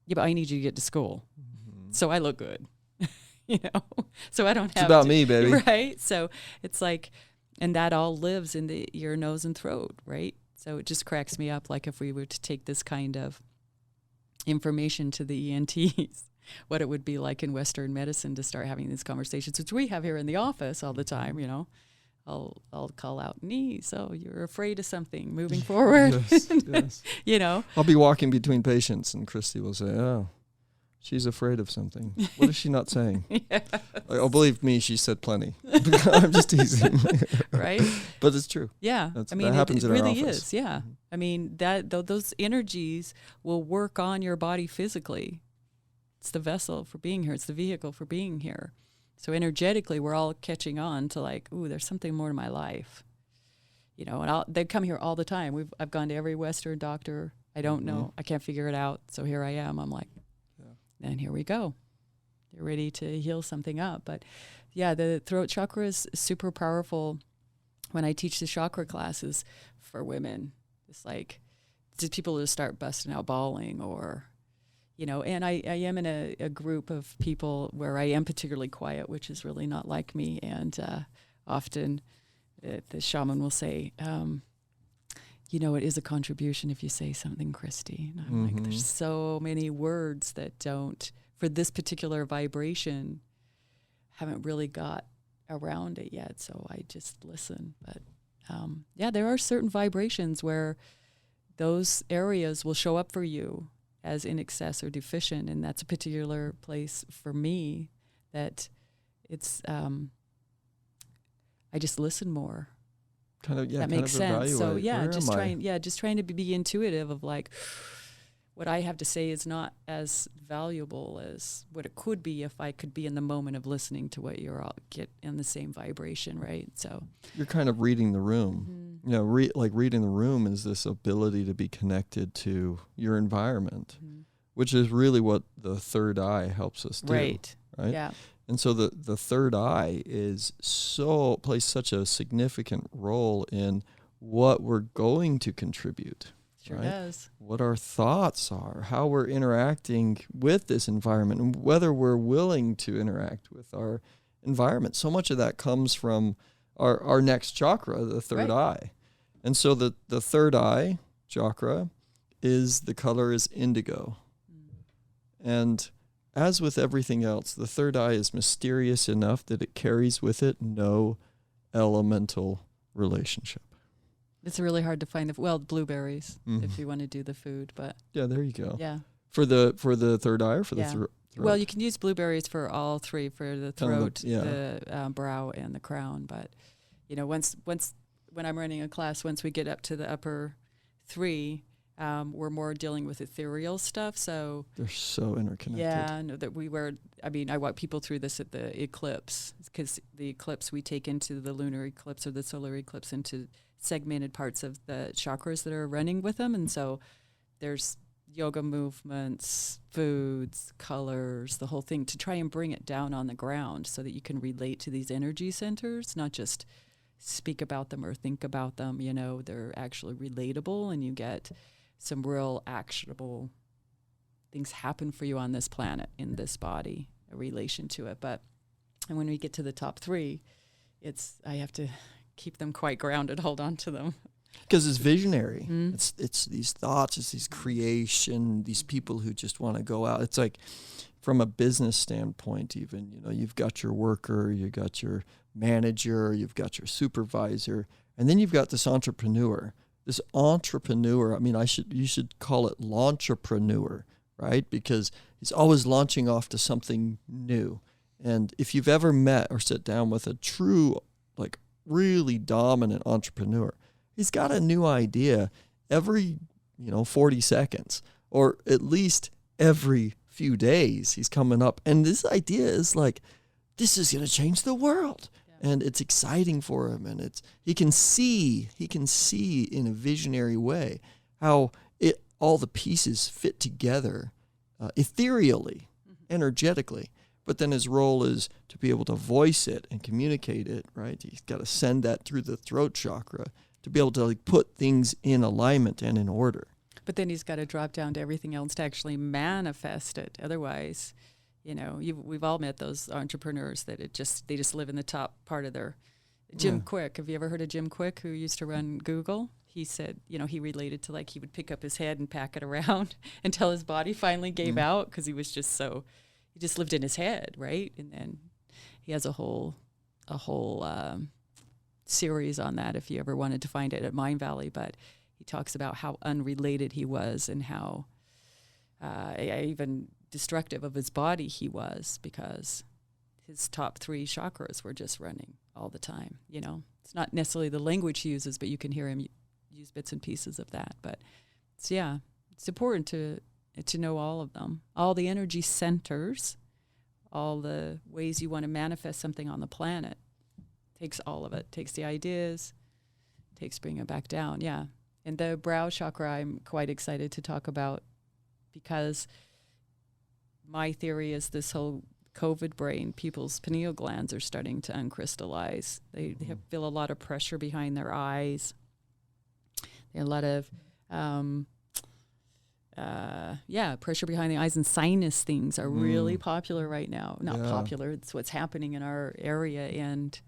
Speaker 3: yeah, but I need you to get to school. Mm-hmm. So I look good, you know? So I don't have
Speaker 2: It's about me, baby.
Speaker 3: Right? So it's like, and that all lives in the ear, nose, and throat, right? So it just cracks me up, like if we were to take this kind of information to the ENTs, what it would be like in Western medicine to start having these conversations, which we have here in the office all the time, you know. I'll call out, so you're afraid of something moving forward.
Speaker 2: Yes.
Speaker 3: You know.
Speaker 2: I'll be walking between patients and Christy will say, oh, she's afraid of something. What is she not saying?
Speaker 3: Yes.
Speaker 2: Oh, believe me, she said plenty. I'm just teasing.
Speaker 3: Right?
Speaker 2: But it's true.
Speaker 3: Yeah.
Speaker 2: That
Speaker 3: I mean,
Speaker 2: happens
Speaker 3: it
Speaker 2: in
Speaker 3: really
Speaker 2: our office.
Speaker 3: is. Yeah.
Speaker 2: Mm-hmm.
Speaker 3: I mean, those energies will work on your body physically. It's the vessel for being here. It's the vehicle for being here. So energetically, we're all catching on to like, ooh, there's something more to my life. You know, and they come here all the time. I've gone to every Western doctor. I don't know. I can't figure it out. So here I am. I'm like, and here we go. You're ready to heal something up. But yeah, the throat chakra is super powerful. When I teach the chakra classes for women, it's like, just people just start busting out bawling or, you know, and I am in a group of people where I am particularly quiet, which is really not like me. And often the shaman will say, you know, it is a contribution if you say something, Christy. And I'm like, there's so many words that don't, for this particular vibration, haven't really got around it yet. So I just listen. But yeah, there are certain vibrations where those areas will show up for you as in excess or deficient, and that's a particular place for me that it's I just listen more.
Speaker 2: Kind of, yeah,
Speaker 3: that
Speaker 2: kind
Speaker 3: makes
Speaker 2: of
Speaker 3: sense. So
Speaker 2: evaluate.
Speaker 3: just trying to be intuitive of like what I have to say is not as valuable as what it could be if I could be in the moment of listening to what you're all get in the same vibration, right? So
Speaker 2: you're kind of reading the room. You know, reading the room is this ability to be connected to your environment, which is really what the third eye helps us do. Right?
Speaker 3: Yeah.
Speaker 2: And so the third eye plays such a significant role in what we're going to contribute.
Speaker 3: Sure does.
Speaker 2: What our thoughts are, how we're interacting with this environment, and whether we're willing to interact with our environment. So much of that comes from our next chakra, the third eye. And so the third eye chakra the color is indigo. And as with everything else, the third eye is mysterious enough that it carries with it no elemental relationship.
Speaker 3: It's really hard to find blueberries if you want to do the food, but
Speaker 2: yeah, there you go.
Speaker 3: Yeah.
Speaker 2: For the third eye or for the throat?
Speaker 3: Well, you can use blueberries for all three, for the throat, the brow, and the crown. But you know, once when I'm running a class, once we get up to the upper three, we're more dealing with ethereal stuff. So
Speaker 2: they're so interconnected.
Speaker 3: Yeah, no, that I walk people through this at the eclipse, because the eclipse we take into the lunar eclipse or the solar eclipse into segmented parts of the chakras that are running with them. And so there's yoga movements, foods, colors, the whole thing, to try and bring it down on the ground so that you can relate to these energy centers, not just speak about them or think about them. You know, they're actually relatable, and you get some real actionable things happen for you on this planet, in this body, a relation to it. And when we get to the top three, I have to keep them quite grounded, hold on to them.
Speaker 2: Because it's visionary. It's these thoughts, it's these creation, these people who just want to go out. It's like, from a business standpoint even, you know, you've got your worker, you've got your manager, you've got your supervisor, and then you've got this entrepreneur. this entrepreneur. I mean, you should call it launchpreneur, right? Because he's always launching off to something new. And if you've ever met or sit down with a true, like really dominant entrepreneur, he's got a new idea every, 40 seconds, or at least every few days he's coming up. And this idea is like, this is going to change the world. Yeah. And it's exciting for him. And he can see in a visionary way how all the pieces fit together ethereally, energetically. But then his role is to be able to voice it and communicate it, right? He's got to send that through the throat chakra to be able to put things in alignment and in order.
Speaker 3: But then he's got to drop down to everything else to actually manifest it. Otherwise, we've all met those entrepreneurs that they just live in the top part of their. Jim Quick, have you ever heard of Jim Quick, who used to run Google? He said, he related to he would pick up his head and pack it around until his body finally gave out, because he was just he just lived in his head, right? And then he has a whole series on that if you ever wanted to find it at Mind Valley. But he talks about how unrelated he was and how even destructive of his body he was, because his top 3 chakras were just running all the time. It's not necessarily the language he uses, but you can hear him use bits and pieces of that. But it's important to know all of them, all the energy centers, all the ways you want to manifest something on the planet. Takes all of it. Takes the ideas, takes bringing it back down. Yeah. And the brow chakra, I'm quite excited to talk about, because my theory is this whole COVID brain, people's pineal glands are starting to uncrystallize. They feel a lot of pressure behind their eyes. There are a lot of pressure behind the eyes, and sinus things are really popular right now. Not popular, it's what's happening in our area, and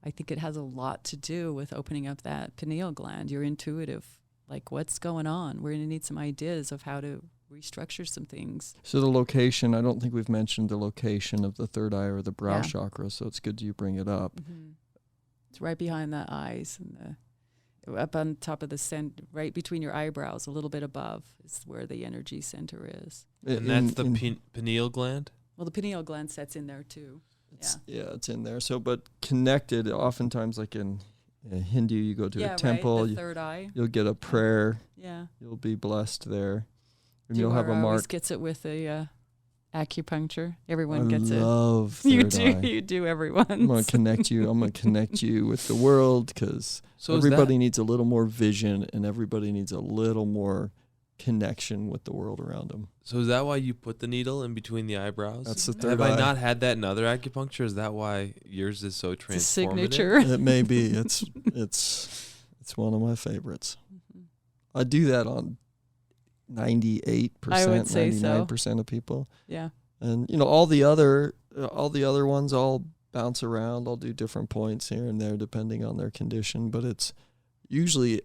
Speaker 3: I think it has a lot to do with opening up that pineal gland. You're intuitive, what's going on? We're going to need some ideas of how to restructure some things.
Speaker 2: So the location, I don't think we've mentioned the location of the third eye or the brow chakra, so it's good you bring it up.
Speaker 3: Mm-hmm. It's right behind the eyes, and up on top of the right between your eyebrows, a little bit above, is where the energy center is.
Speaker 1: And that's the pineal gland?
Speaker 3: Well, the pineal gland sets in there too.
Speaker 2: It's in there. So, but connected, oftentimes in Hindu, you go to a temple.
Speaker 3: Right, the third eye.
Speaker 2: You'll get a prayer.
Speaker 3: Yeah.
Speaker 2: You'll be blessed there. And
Speaker 3: you'll
Speaker 2: have a mark.
Speaker 3: Always gets it with a acupuncture. Everyone gets it.
Speaker 2: I love third eye.
Speaker 3: You do, everyone.
Speaker 2: I'm going to connect you. I'm going to connect you with the world, because everybody needs a little more vision, and everybody needs a little more connection with the world around them.
Speaker 1: So is that why you put the needle in between the eyebrows?
Speaker 2: That's the third
Speaker 1: eye.
Speaker 2: eye.
Speaker 1: Have I not had that in other acupuncture? Is that why yours is so transformative?
Speaker 3: It's a signature.
Speaker 2: It may be. It's one of my favorites. Mm-hmm. I do that on 98%, 99% of people.
Speaker 3: Yeah.
Speaker 2: And all the other ones all bounce around. I'll do different points here and there depending on their condition, but it's usually,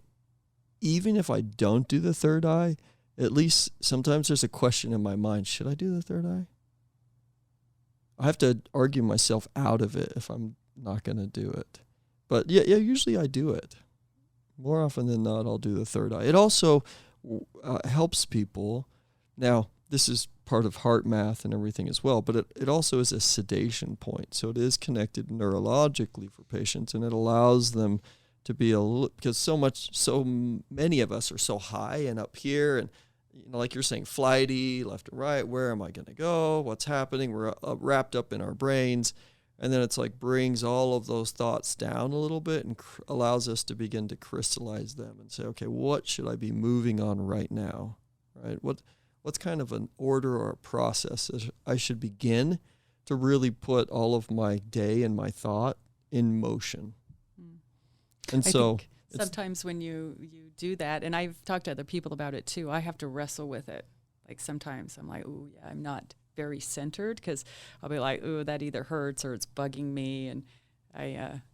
Speaker 2: even if I don't do the third eye, at least sometimes there's a question in my mind, should I do the third eye? I have to argue myself out of it if I'm not going to do it. But yeah, usually I do it. More often than not, I'll do the third eye. It also helps people. Now, this is part of heart math and everything as well, but it also is a sedation point. So it is connected neurologically for patients, and it allows them to be because so many of us are so high and up here, and like you're saying, flighty, left and right. Where am I going to go? What's happening? We're wrapped up in our brains. And then it's brings all of those thoughts down a little bit and allows us to begin to crystallize them and say, okay, what should I be moving on right now? Right? What's kind of an order or a process that I should begin to really put all of my day and my thought in motion? And I think
Speaker 3: sometimes when you do that, and I've talked to other people about it too, I have to wrestle with it. Sometimes I'm like, ooh, yeah, I'm not very centered, because I'll be like, ooh, that either hurts or it's bugging me, and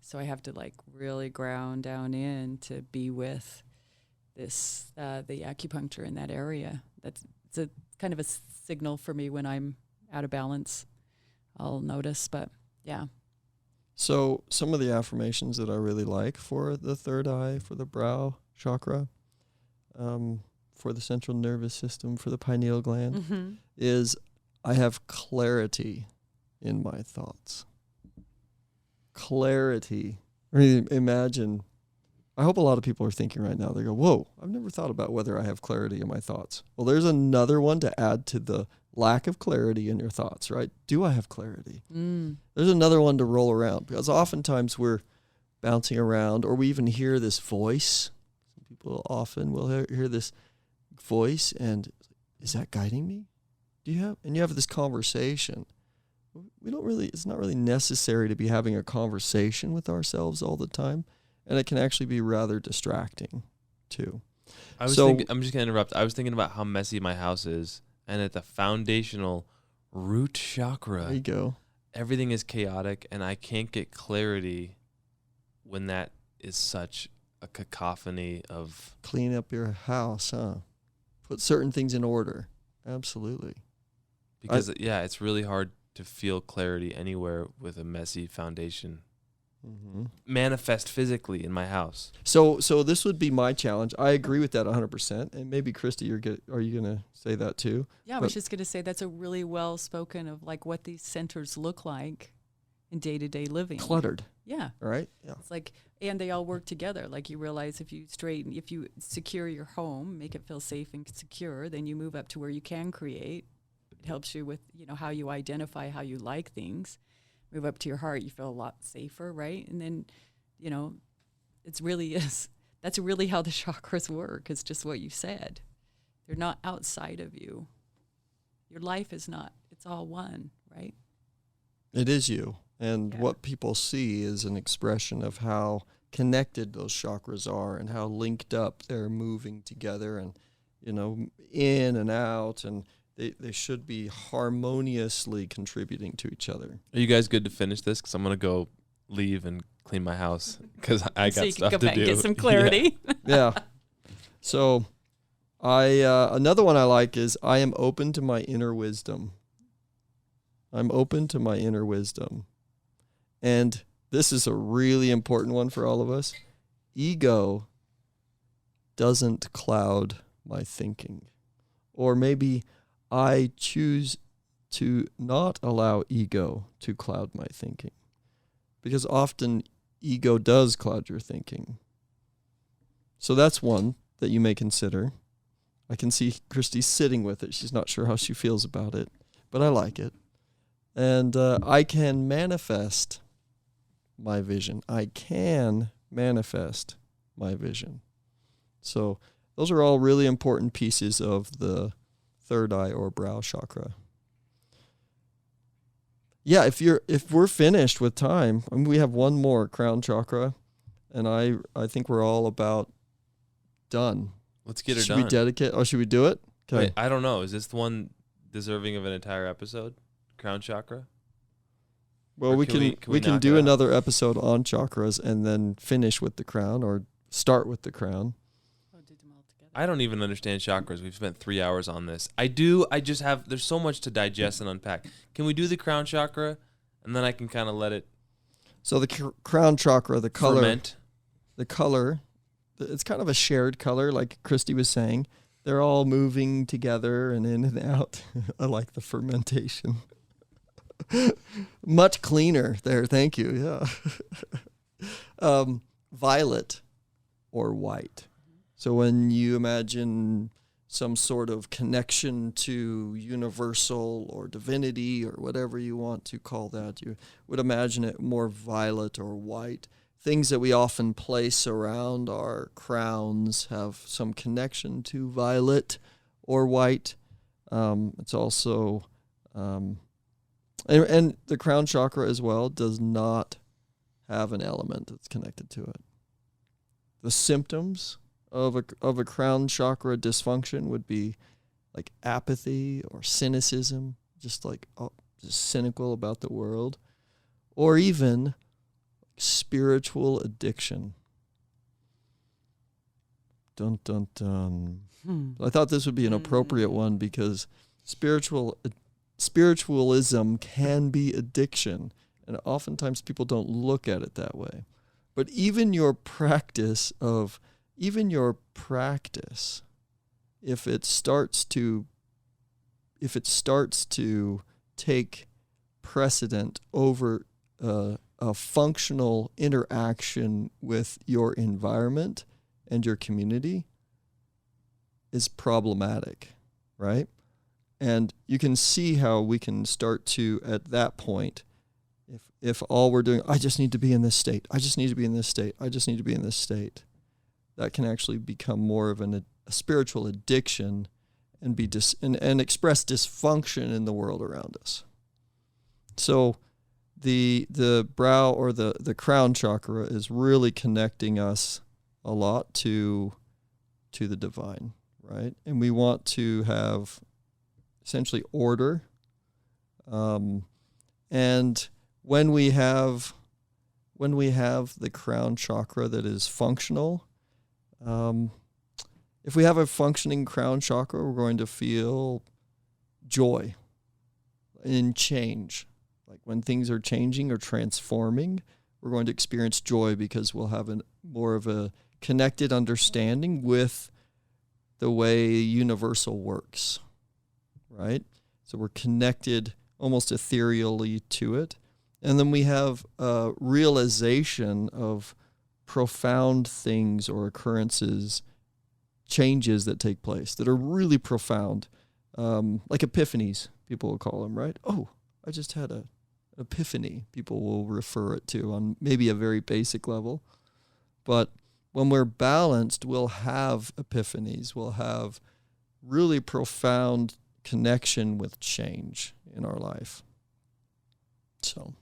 Speaker 3: so I have to really ground down in to be with this the acupuncture in that area. It's a kind of a signal for me when I'm out of balance. I'll notice, but yeah.
Speaker 2: So some of the affirmations that I really like for the third eye, for the brow chakra, for the central nervous system, for the pineal gland, is I have clarity in my thoughts. Clarity. Imagine, I hope a lot of people are thinking right now, they go, whoa, I've never thought about whether I have clarity in my thoughts. Well, there's another one to add to the lack of clarity in your thoughts, right? Do I have clarity? There's another one to roll around, because oftentimes we're bouncing around, or we even hear this voice. Some people often will hear this voice, and is that guiding me? You have this conversation. It's not really necessary to be having a conversation with ourselves all the time, and it can actually be rather distracting too.
Speaker 1: I'm just going to interrupt. I was thinking about how messy my house is, and at the foundational root chakra,
Speaker 2: there you go.
Speaker 1: Everything is chaotic, and I can't get clarity when that is such a cacophony of...
Speaker 2: Clean up your house, huh? Put certain things in order. Absolutely.
Speaker 1: Because, it's really hard to feel clarity anywhere with a messy foundation. Manifest physically in my house.
Speaker 2: So this would be my challenge. I agree with that 100%. And maybe, Christy, are you going to say that too?
Speaker 3: Yeah, I was just going to say that's a really well spoken of like what these centers look like in day-to-day living.
Speaker 2: Cluttered.
Speaker 3: Yeah.
Speaker 2: Right? Yeah.
Speaker 3: It's like, and they all work together. Like you realize if you secure your home, make it feel safe and secure, then you move up to where you can create. It helps you with, how you identify how you like things. Move up to your heart, you feel a lot safer, right? And then, that's really how the chakras work. It's just what you said. They're not outside of you. Your life is not. It's all one, right?
Speaker 2: It is you. And what people see is an expression of how connected those chakras are and how linked up they're moving together and, in and out, and they should be harmoniously contributing to each other.
Speaker 1: Are you guys good to finish this? Because I'm going to go leave and clean my house because I got stuff to do. So you can go back and
Speaker 3: get some clarity.
Speaker 2: Yeah. So another one I like is I am open to my inner wisdom. I'm open to my inner wisdom. And this is a really important one for all of us. Ego doesn't cloud my thinking. Or maybe I choose to not allow ego to cloud my thinking. Because often ego does cloud your thinking. So that's one that you may consider. I can see Christy sitting with it. She's not sure how she feels about it, but I like it. And I can manifest my vision. I can manifest my vision. So those are all really important pieces of the third eye or brow chakra. Yeah, if we're finished with time, we have one more crown chakra, and I think we're all about done.
Speaker 1: Let's get her done.
Speaker 2: Should we dedicate? Oh, should we do it? Okay.
Speaker 1: Wait, I don't know. Is this the one deserving of an entire episode? Crown chakra?
Speaker 2: Well, we can do another episode on chakras and then finish with the crown, or start with the crown.
Speaker 1: I don't even understand chakras. We've spent 3 hours on this. There's so much to digest and unpack. Can we do the crown chakra, and then I can kind of let it...
Speaker 2: So the crown chakra, the color...
Speaker 1: Ferment.
Speaker 2: The color, it's kind of a shared color, like Christy was saying. They're all moving together and in and out. I like the fermentation. Much cleaner there, thank you, yeah. Violet or white. So when you imagine some sort of connection to universal or divinity or whatever you want to call that, you would imagine it more violet or white. Things that we often place around our crowns have some connection to violet or white. It's also, and the crown chakra as well does not have an element that's connected to it. The symptoms of a crown chakra dysfunction would be like apathy or cynicism, just cynical about the world, or even spiritual addiction. Dun dun dun. I thought this would be an appropriate one because spiritualism can be addiction, and oftentimes people don't look at it that way. But even your practice of even your practice, if it starts to take precedent over a functional interaction with your environment and your community, is problematic, right? And you can see how we can start to, at that point, if all we're doing, I just need to be in this state, I just need to be in this state, I just need to be in this state, that can actually become more of a spiritual addiction and be and express dysfunction in the world around us. So the brow or the crown chakra is really connecting us a lot to the divine, right? And we want to have essentially order. And when we have the crown chakra that is functional, if we have a functioning crown chakra, we're going to feel joy in change. Like when things are changing or transforming, we're going to experience joy because we'll have more of a connected understanding with the way universal works, right? So we're connected almost ethereally to it. And then we have a realization of profound things or occurrences, changes that take place that are really profound, like epiphanies, people will call them, right? Oh, I just had an epiphany, people will refer it to on maybe a very basic level. But when we're balanced, we'll have epiphanies, we'll have really profound connection with change in our life. So,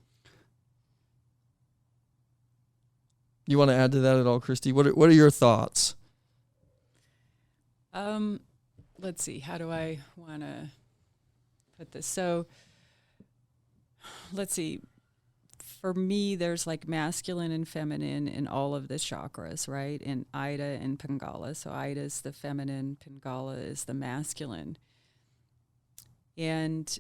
Speaker 2: you want to add to that at all, Christy? What are your thoughts?
Speaker 3: Let's see. How do I want to put this? So, let's see. For me, there's like masculine and feminine in all of the chakras, right? In Ida and Pingala. So Ida is the feminine, Pingala is the masculine. And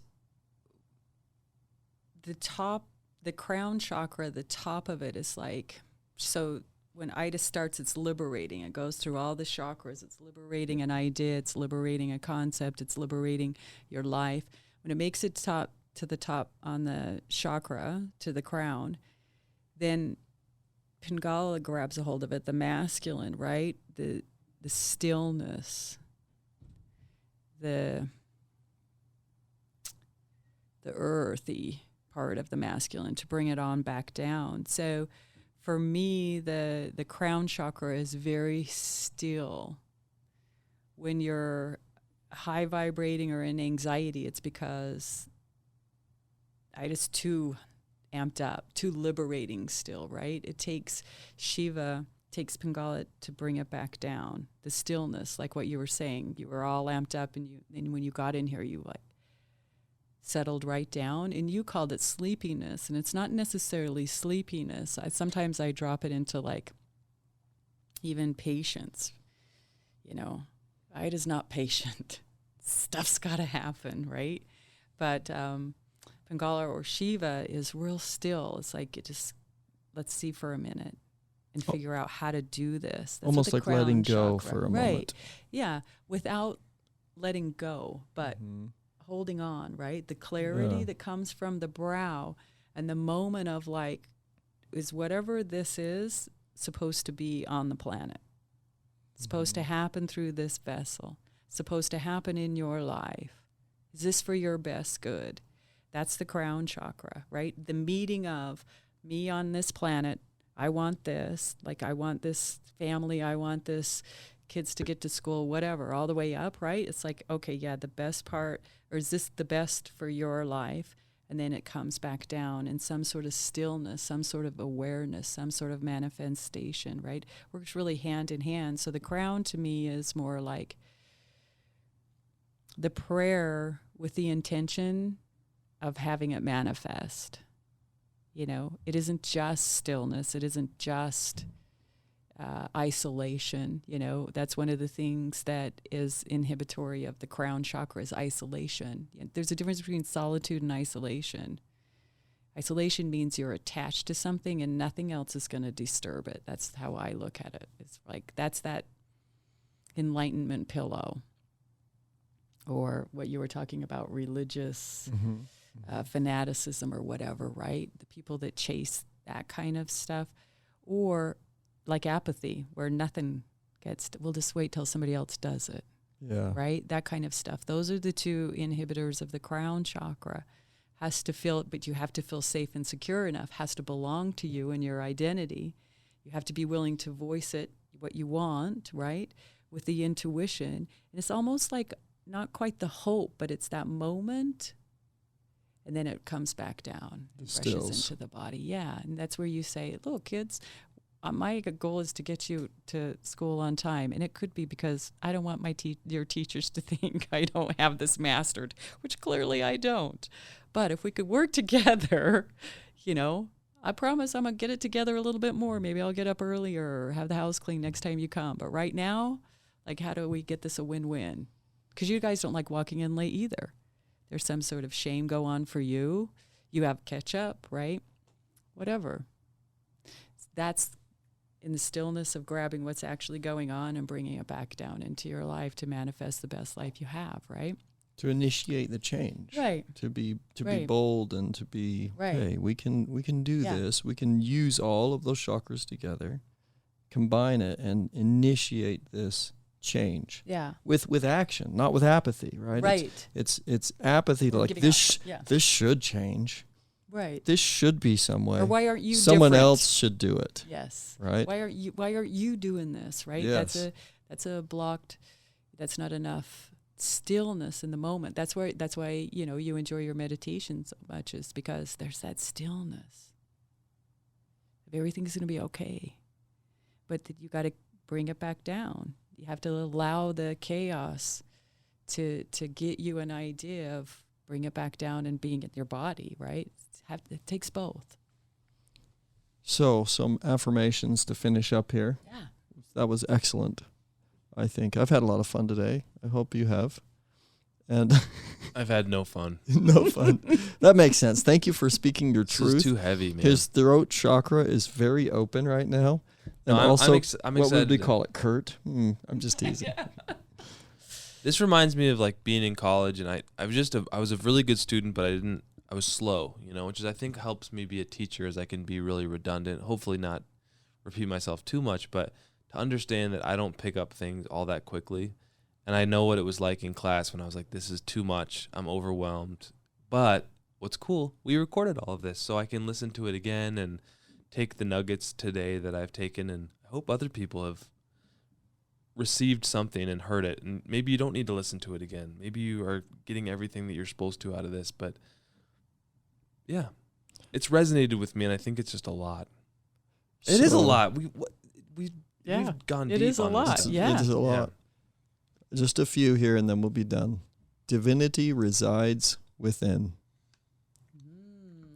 Speaker 3: the crown chakra, the top of it is like, so when Ida starts, it's liberating. It goes through all the chakras. It's liberating an idea. It's liberating a concept. It's liberating your life. When it makes it to the top on the chakra, to the crown, then Pingala grabs a hold of it, the masculine, right? The stillness, the earthy part of the masculine to bring it on back down. So for me, the crown chakra is very still. When you're high vibrating or in anxiety, it's because Ida's too amped up, too liberating still, right? It takes takes Pingala to bring it back down. The stillness, like what you were saying, you were all amped up, and when you got in here, you like settled right down, and you called it sleepiness, and it's not necessarily sleepiness. Sometimes I drop it into like even patience. You know, Ida's not patient. Stuff's got to happen, right? But Pingala or Shiva is real still. It's like let's see for a minute and figure out how to do this. That's
Speaker 2: almost like letting go
Speaker 3: chakra.
Speaker 2: for a
Speaker 3: right.
Speaker 2: moment.
Speaker 3: Yeah, without letting go, but holding on, right? The clarity that comes from the brow and the moment of like, is whatever this is supposed to be on the planet? Supposed to happen through this vessel? Supposed to happen in your life? Is this for your best good? That's the crown chakra, right? The meeting of me on this planet. I want this, like I want this family, I want this kids to get to school, whatever, all the way up, right? It's like, okay, yeah, the best part, or is this the best for your life? And then it comes back down in some sort of stillness, some sort of awareness, some sort of manifestation, right? Works really hand in hand. So the crown to me is more like the prayer with the intention of having it manifest. You know, it isn't just stillness. It isn't just isolation. You know, that's one of the things that is inhibitory of the crown chakra is isolation. There's a difference between solitude and isolation. Isolation means you're attached to something and nothing else is going to disturb it. That's how I look at it. It's like that's that enlightenment pillow, or what you were talking about, religious fanaticism or whatever, right? The people that chase that kind of stuff, or like apathy, where nothing gets, we'll just wait till somebody else does it.
Speaker 2: Yeah.
Speaker 3: Right? That kind of stuff. Those are the two inhibitors of the crown chakra. Has to feel, but you have to feel safe and secure enough, has to belong to you and your identity. You have to be willing to voice it, what you want, right? With the intuition. And it's almost like not quite the hope, but it's that moment. And then it comes back down, rushes into the body. Yeah. And that's where you say, look, kids, my goal is to get you to school on time. And it could be because I don't want your teachers to think I don't have this mastered, which clearly I don't. But if we could work together, I promise I'm going to get it together a little bit more. Maybe I'll get up earlier or have the house clean next time you come. But right now, like, how do we get this a win-win? Because you guys don't like walking in late either. There's some sort of shame go on for you. You have catch up, right? Whatever. That's in the stillness of grabbing what's actually going on and bringing it back down into your life to manifest the best life you have, right?
Speaker 2: To initiate the change,
Speaker 3: right?
Speaker 2: To be bold and to be,
Speaker 3: right.
Speaker 2: Hey, we can do this. We can use all of those chakras together, combine it, and initiate this change.
Speaker 3: Yeah.
Speaker 2: With action, not with apathy, right?
Speaker 3: Right.
Speaker 2: It's apathy. Like this should change.
Speaker 3: Right.
Speaker 2: This should be some way.
Speaker 3: Or why aren't you
Speaker 2: Someone
Speaker 3: different?
Speaker 2: else should do it.
Speaker 3: Yes.
Speaker 2: Right.
Speaker 3: Why aren't you doing this? Right.
Speaker 2: Yes.
Speaker 3: That's a blocked. That's not enough stillness in the moment. That's why you enjoy your meditation so much, is because there's that stillness. Everything's going to be okay, but you got to bring it back down. You have to allow the chaos to get you an idea of bring it back down and being in your body. Right? It takes both.
Speaker 2: So some affirmations to finish up here.
Speaker 3: Yeah.
Speaker 2: That was excellent. I think I've had a lot of fun today. I hope you have. And
Speaker 1: I've had no fun.
Speaker 2: No fun. That makes sense. Thank you for speaking your truth.
Speaker 1: This is too heavy, man.
Speaker 2: His throat chakra is very open right now. And
Speaker 1: no,
Speaker 2: also,
Speaker 1: I'm
Speaker 2: what would we
Speaker 1: excited.
Speaker 2: call it, Kurt? I'm just teasing.
Speaker 1: This reminds me of like being in college, and I was a really good student, but I was slow, which is I think helps me be a teacher, as I can be really redundant, hopefully not repeat myself too much, but to understand that I don't pick up things all that quickly. And I know what it was like in class when I was like, this is too much. I'm overwhelmed. But what's cool, we recorded all of this, so I can listen to it again and take the nuggets today that I've taken. And I hope other people have received something and heard it. And maybe you don't need to listen to it again. Maybe you are getting everything that you're supposed to out of this. But yeah, it's resonated with me, and I think it's just a lot. It is a lot. We've gone deep.
Speaker 3: It is a
Speaker 1: on
Speaker 3: lot.
Speaker 1: this stuff.
Speaker 3: Yeah.
Speaker 2: It is a lot. Just a few here, and then we'll be done. Divinity resides within.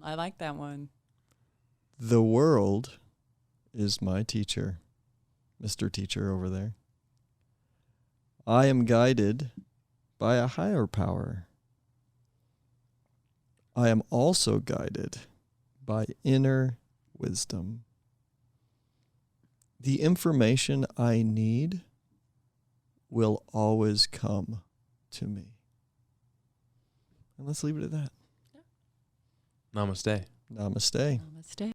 Speaker 3: I like that one.
Speaker 2: The world is my teacher, Mr. Teacher over there. I am guided by a higher power. I am also guided by inner wisdom. The information I need will always come to me. And let's leave it at that.
Speaker 1: Namaste.
Speaker 2: Namaste.
Speaker 3: Namaste.